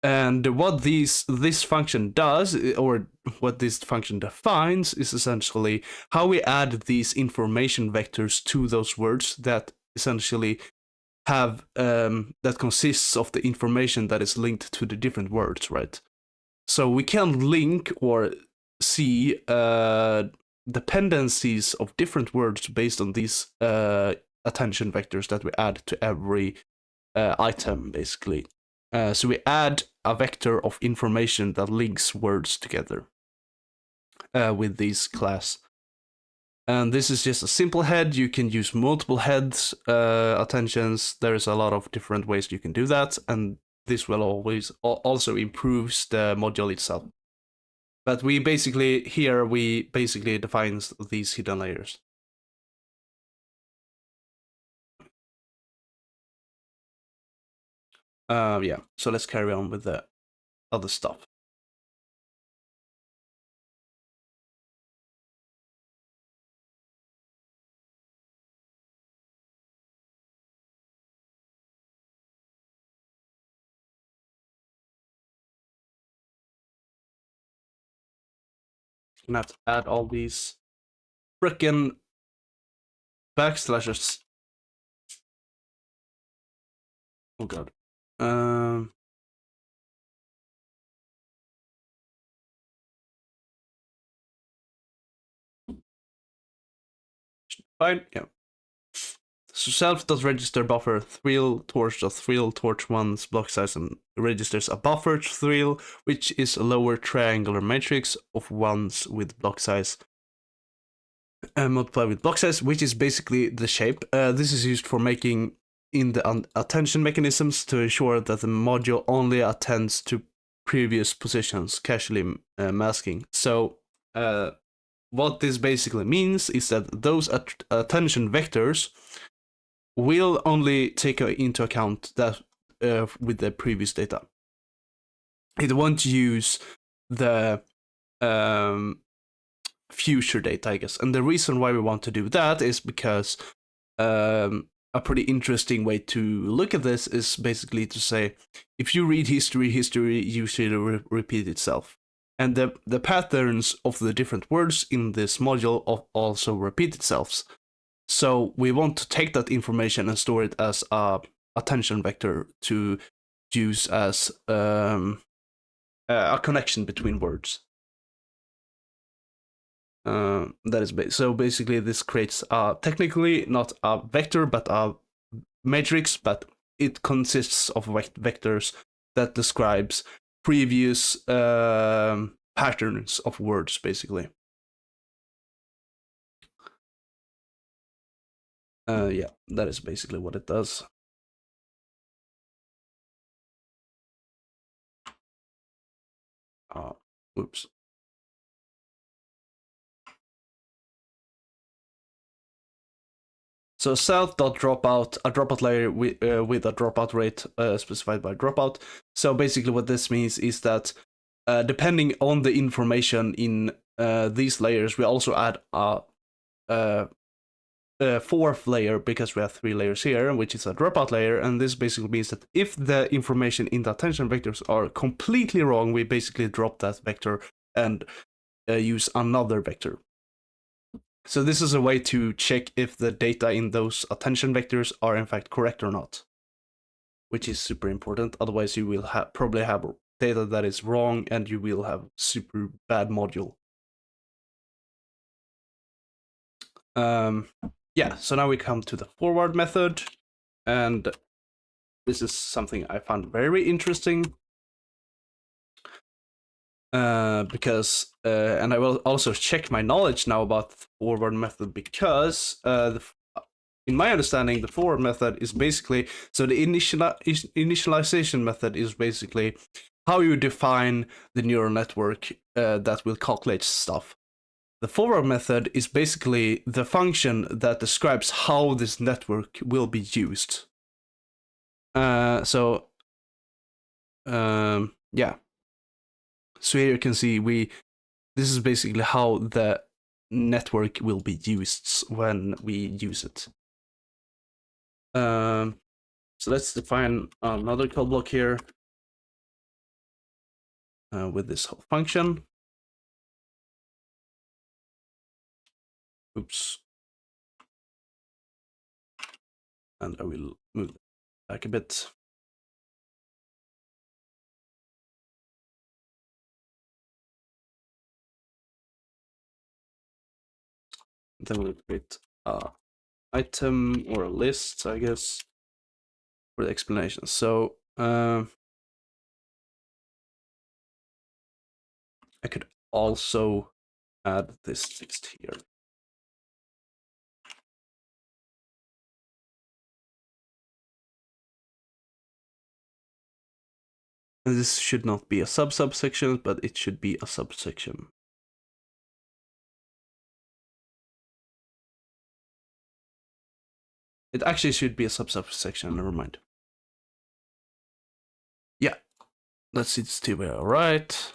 And what this function does, or what this function defines, is essentially how we add these information vectors to those words that essentially have that consists of the information that is linked to the different words, right? So we can link or see dependencies of different words based on these attention vectors that we add to every item, basically. So we add a vector of information that links words together with this class. And this is just a simple head. You can use multiple heads attentions. There's a lot of different ways you can do that, and this will always also improves the module itself. But we basically define these hidden layers. Yeah, so let's carry on with the other stuff. Gonna have to add all these frickin' backslashes. Oh god. Fine, yeah. So self.register buffer thrill torch 1's block size and registers a buffer thrill, which is a lower triangular matrix of ones with block size multiplied with block size, which is basically the shape. This is used for making in the attention mechanisms to ensure that the module only attends to previous positions, casually masking. So what this basically means is that those attention vectors will only take into account that with the previous data. It won't use the future data, I guess. And the reason why we want to do that is because a pretty interesting way to look at this is basically to say, if you read history usually repeat itself. And the patterns of the different words in this module also repeat itself. So we want to take that information and store it as a attention vector to use as a connection between words. That is so basically this creates technically not a vector but a matrix, but it consists of vectors that describes previous patterns of words, basically. Yeah, that is basically what it does. Oops. So self.dropout, a dropout layer with a dropout rate specified by dropout. So basically what this means is that depending on the information in these layers, we also add a fourth layer, because we have 3 layers here, which is a dropout layer. And this basically means that if the information in the attention vectors are completely wrong, we basically drop that vector and use another vector. So this is a way to check if the data in those attention vectors are in fact correct or not, which is super important. Otherwise you will probably have data that is wrong and you will have super bad module. Yeah, so now we come to the forward method, and this is something I found very interesting. Because and I will also check my knowledge now about the forward method, because in my understanding, the forward method is basically, so the initialization method is basically how you define the neural network that will calculate stuff. The forward method is basically the function that describes how this network will be used. Yeah. So here you can see this is basically how the network will be used when we use it. So let's define another code block here. with this whole function. Oops. And I will move it back a bit. Then we'll create a item or a list, I guess, for the explanation. So I could also add this text here. And this should not be a subsection, but it should be a subsection. It actually should be a subsection, never mind. Yeah, let's see, it's two way, all right.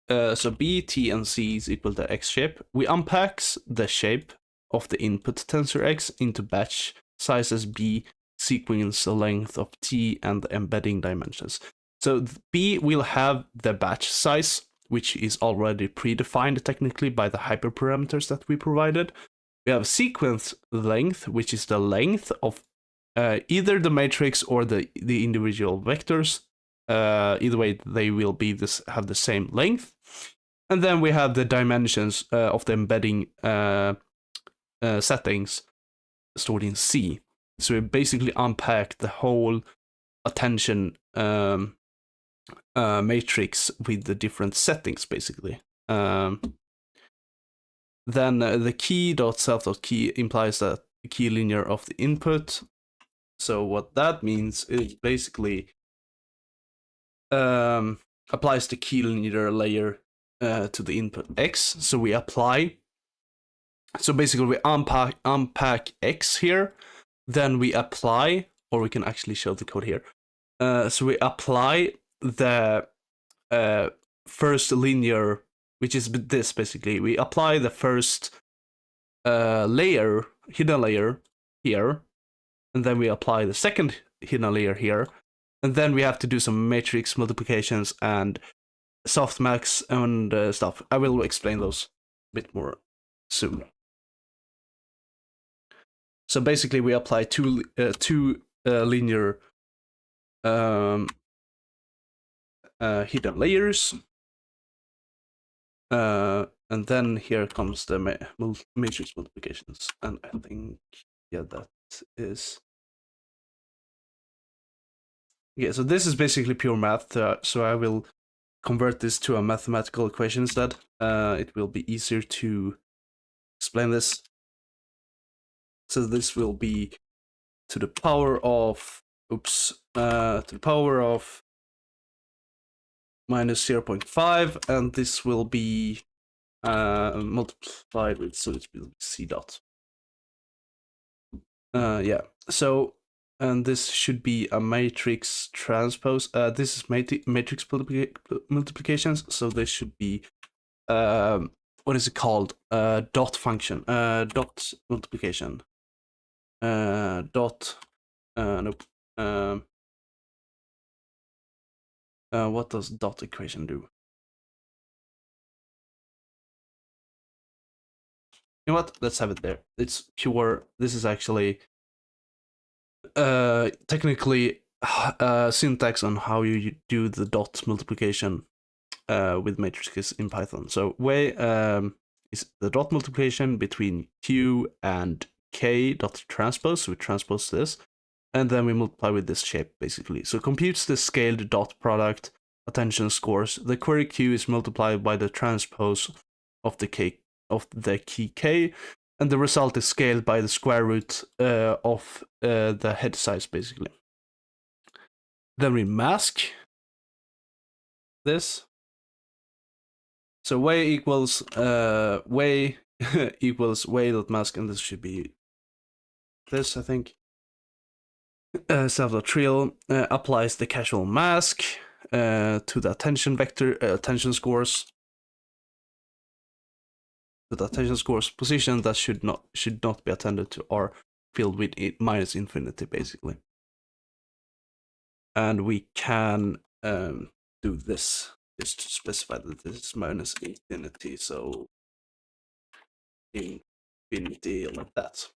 So B, T, and C is equal to X shape. We unpacks the shape of the input tensor X into batch sizes B, sequence length of T, and embedding dimensions. So B will have the batch size, which is already predefined technically by the hyperparameters that we provided. We have sequence length, which is the length of either the matrix or the individual vectors. Either way, they will be have the same length. And then we have the dimensions of the embedding settings stored in C. So we basically unpack the whole attention matrix with the different settings, basically. Then the key.self.key implies that the key linear of the input. So what that means is basically applies the key linear layer to the input X. So we apply. So basically we unpack X here, then we apply, or we can actually show the code here. So we apply the first linear, which is this basically. We apply the first layer, hidden layer here, and then we apply the second hidden layer here, and then we have to do some matrix multiplications and softmax and stuff. I will explain those a bit more soon. So basically, we apply two linear hidden layers, and then here comes the matrix multiplications, and I think that is. Yeah, so this is basically pure math, so I will convert this to a mathematical equation instead. It will be easier to explain this. So this will be to the power of, to the power of minus 0.5, and this will be multiplied with, so it will be C dot. Yeah, so, and this should be a matrix transpose. This is matrix multiplications, so this should be, what is it called? Dot function, dot multiplication. Nope. What does dot equation do? You know what? Let's have it there. It's pure. This is actually technically syntax on how you do the dot multiplication with matrices in Python. So way is the dot multiplication between Q and K dot transpose. So we transpose this, and then we multiply with this shape basically. So computes the scaled dot product attention scores. The query Q is multiplied by the transpose of the K of the key K, and the result is scaled by the square root of the head size basically. Then we mask this. So way equals way equals way.mask, and this should be this, I think. Self.trill applies the casual mask to the attention vector, attention scores. The attention scores position that should not be attended to are filled with minus infinity basically. and we can do this just to specify that this is minus infinity, so infinity like that.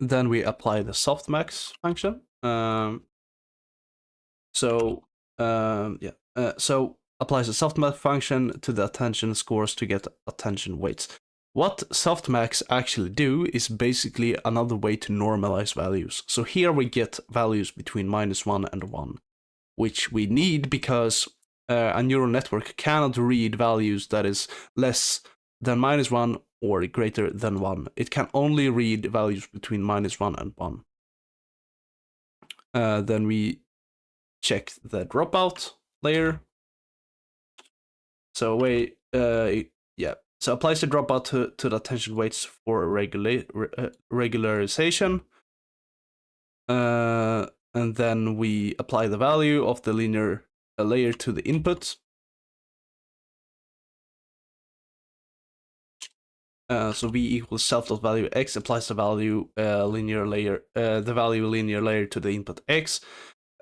Then we apply the softmax function. So applies the softmax function to the attention scores to get attention weights. What softmax actually do is basically another way to normalize values. So here we get values between -1 and 1, which we need because a neural network cannot read values that is less than -1 or greater than 1. It can only read values between -1 and 1. Then we check the dropout layer. So so applies the dropout to the attention weights for regularization. And then we apply the value of the linear layer to the input. So v equals self.value x applies the value linear layer to the input x.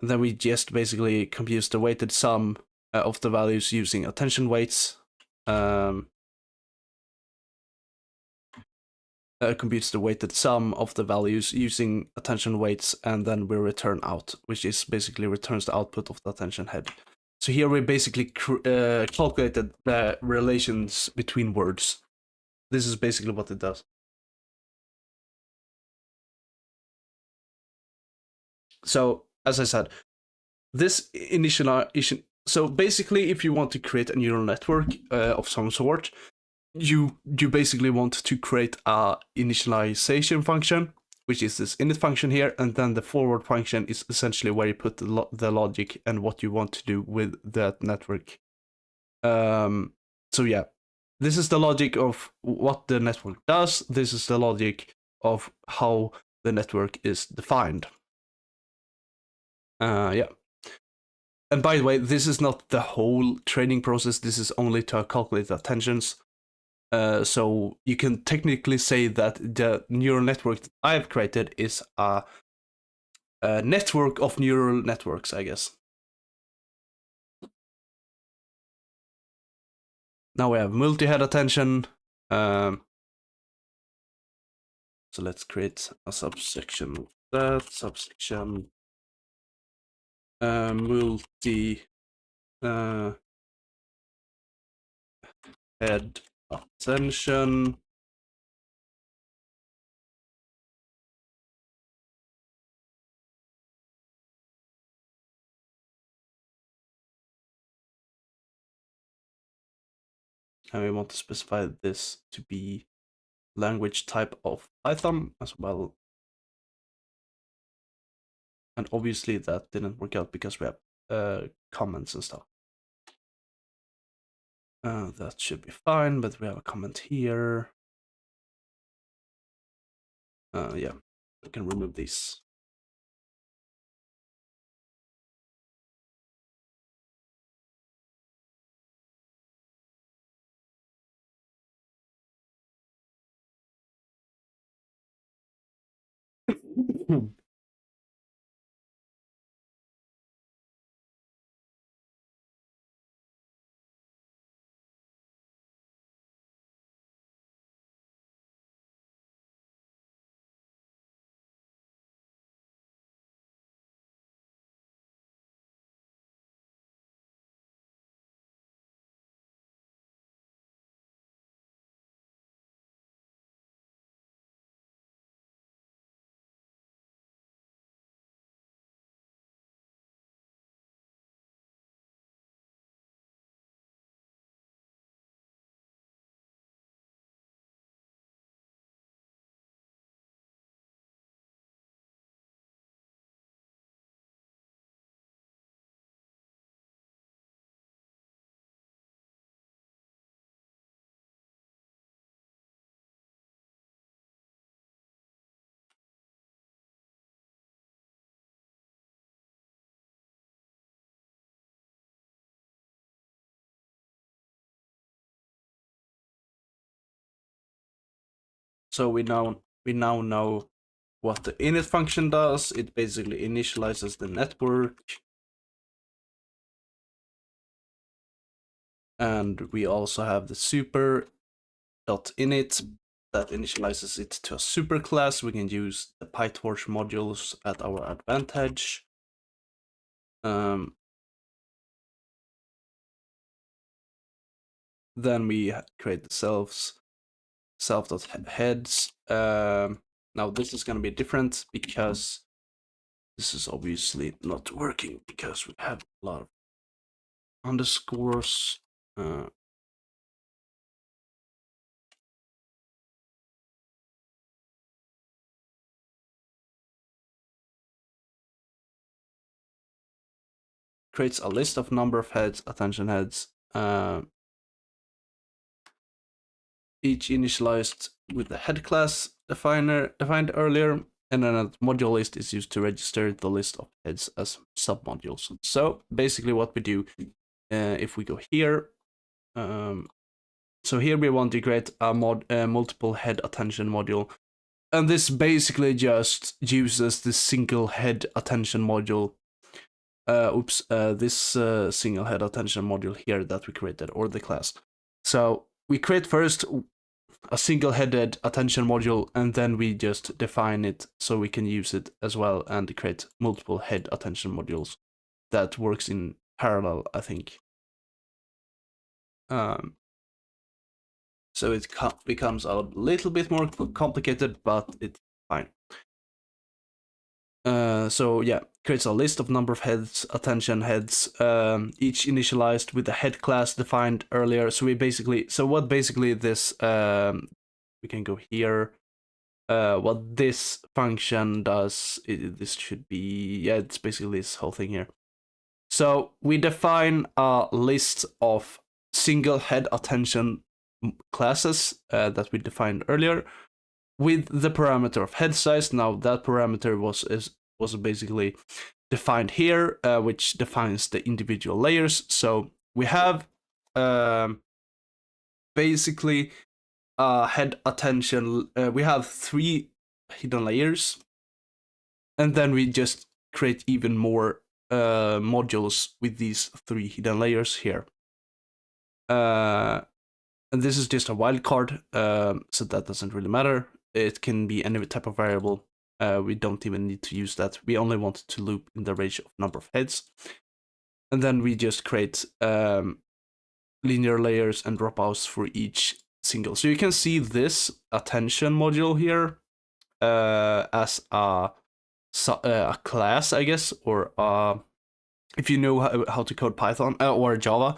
And then we just basically compute the weighted sum of the values using attention weights. Computes the weighted sum of the values using attention weights, and then we return out, which is basically returns the output of the attention head. So here we basically calculated the relations between words. This is basically what it does. So as I said, this initialization. So basically, if you want to create a neural network of some sort, you basically want to create a initialization function, which is this init function here, and then the forward function is essentially where you put the logic and what you want to do with that network. So yeah, this is the logic of what the network does. This is the logic of how the network is defined. Yeah. And by the way, this is not the whole training process. This is only to calculate attentions. So you can technically say that the neural network that I've created is a network of neural networks, I guess. Now we have multi-head attention. So let's create a subsection of that. Subsection multi head attention. And we want to specify this to be language type of Python as well. And obviously that didn't work out because we have comments and stuff. That should be fine, but we have a comment here. Yeah, we can remove these. So we now know what the init function does. It basically initializes the network. And we also have the super.init that initializes it to a superclass. We can use the PyTorch modules at our advantage. Then we create the self.heads. Now this is going to be different because this is obviously not working because we have a lot of underscores. Creates a list of number of heads, attention heads, each initialized with the head class defined earlier, and then a module list is used to register the list of heads as submodules. So basically what we do, if we go here, so here we want to create a multiple head attention module, and this basically just uses the single head attention module. This single head attention module here that we created, or the class. So we create first a single-headed attention module, and then we just define it so we can use it as well and create multiple head attention modules. That works in parallel, I think. So it becomes a little bit more complicated, but it's fine. So yeah, creates a list of number of heads, attention heads, each initialized with the head class defined earlier. So what basically this, we can go here. What this function does, this should be, yeah, it's basically this whole thing here. So we define a list of single head attention classes that we defined earlier with the parameter of head size. Now that parameter was basically defined here, which defines the individual layers. So we have basically head attention. We have 3 hidden layers, and then we just create even more modules with these 3 hidden layers here. And this is just a wildcard, so that doesn't really matter. It can be any type of variable. We don't even need to use that. We only want to loop in the range of number of heads. And then we just create linear layers and dropouts for each single. So you can see this attention module here as a class, I guess, or if you know how to code Python or Java,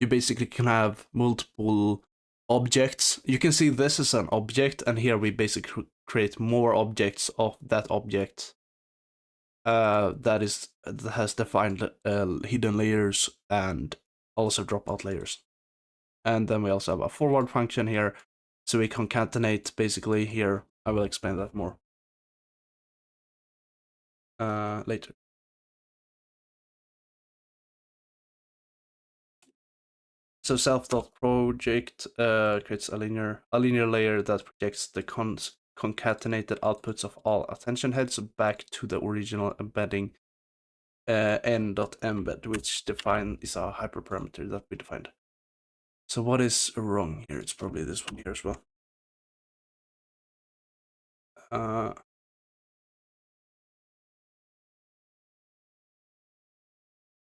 you basically can have multiple objects. You can see this is an object, and here we basically create more objects of that object that has defined hidden layers and also dropout layers. And then we also have a forward function here, so we concatenate basically here. I will explain that more later. So self.project creates a linear layer that projects the concatenated outputs of all attention heads back to the original embedding n.embed, which is a hyperparameter that we defined. So what is wrong here? It's probably this one here as well.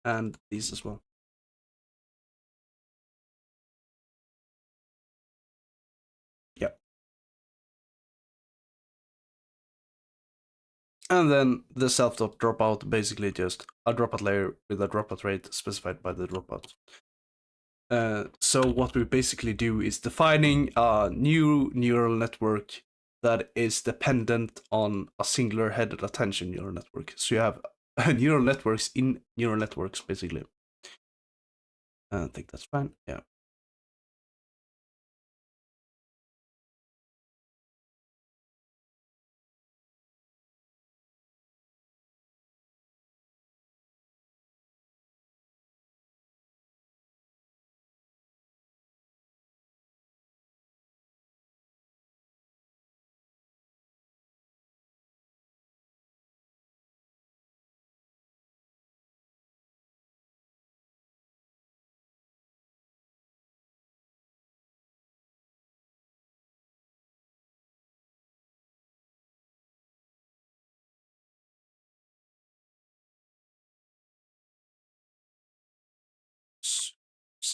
And these as well. Yeah. And then the self.dropout, basically just a dropout layer with a dropout rate specified by the dropout. So what we basically do is defining a new neural network that is dependent on a singular headed attention neural network. So you have neural networks in neural networks, basically. I think that's fine. Yeah.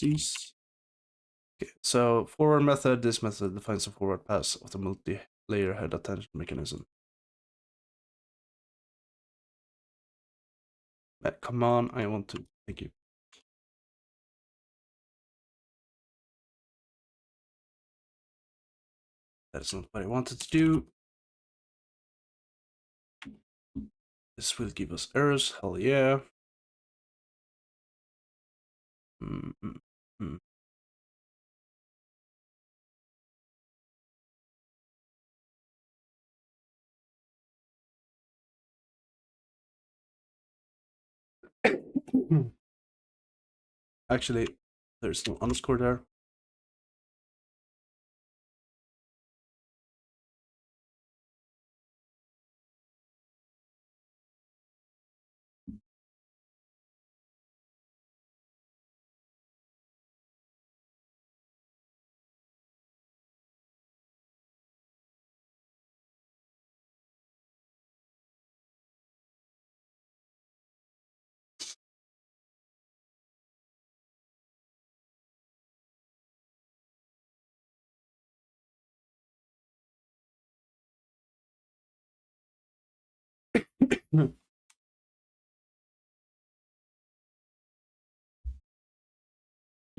parentheses. Okay, so forward method, this method defines the forward pass of the multi-layer head attention mechanism. Come on, I want to, thank you. That's not what I wanted to do. This will give us errors, hell yeah. Actually, there's no underscore there.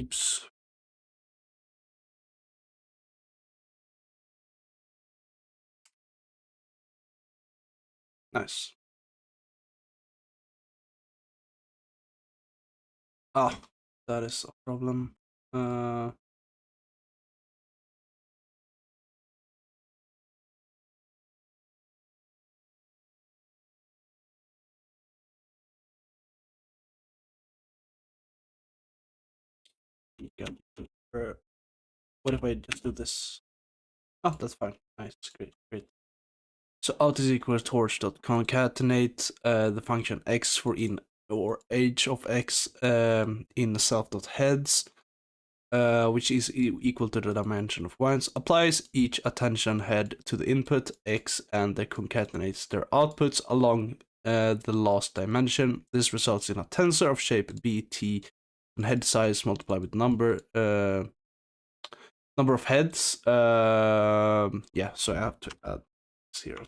Oops. Nice. Ah, that is a problem. What if I just do this? Oh, that's fine. Nice, great, great. So out is equal to torch.concatenate the function x for in or age of x in self.heads, which is equal to the dimension of ones, applies each attention head to the input x and then concatenates their outputs along the last dimension. This results in a tensor of shape bt and head size multiplied with number of heads. Yeah, so I have to add 0.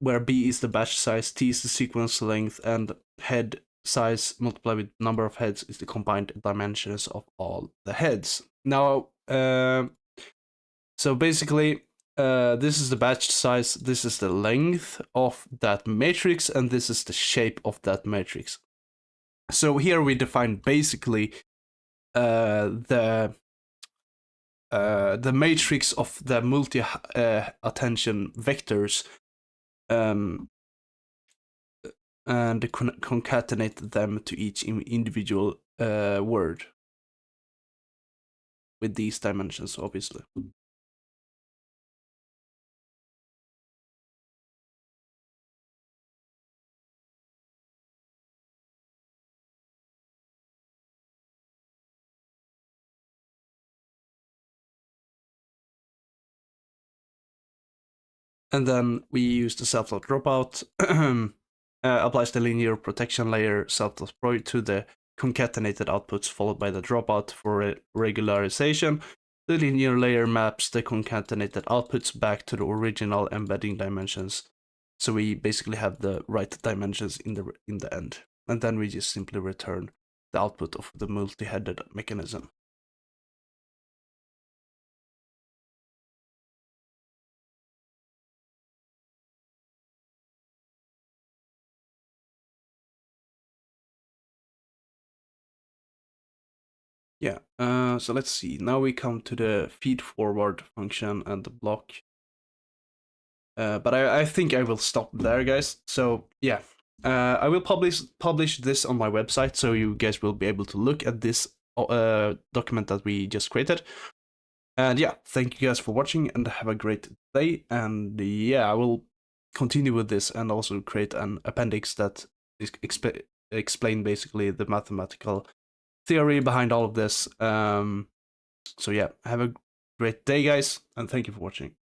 Where b is the batch size, t is the sequence length, and head size multiplied with number of heads is the combined dimensions of all the heads. Now, so basically, this is the batch size, this is the length of that matrix, and this is the shape of that matrix. So here we define basically the matrix of the multi attention vectors, and concatenate them to each individual word with these dimensions, obviously. And then we use the self.dropout, applies the linear protection layer self.void to the concatenated outputs followed by the dropout for regularization. The linear layer maps the concatenated outputs back to the original embedding dimensions. So we basically have the right dimensions in the end. And then we just simply return the output of the multi-headed mechanism. Yeah, so let's see. Now we come to the feed forward function and the block. But I think I will stop there, guys. So yeah, I will publish this on my website, so you guys will be able to look at this document that we just created. And yeah, thank you guys for watching and have a great day. And yeah, I will continue with this and also create an appendix that is explain basically the mathematical theory behind all of this. So yeah, have a great day, guys, and thank you for watching.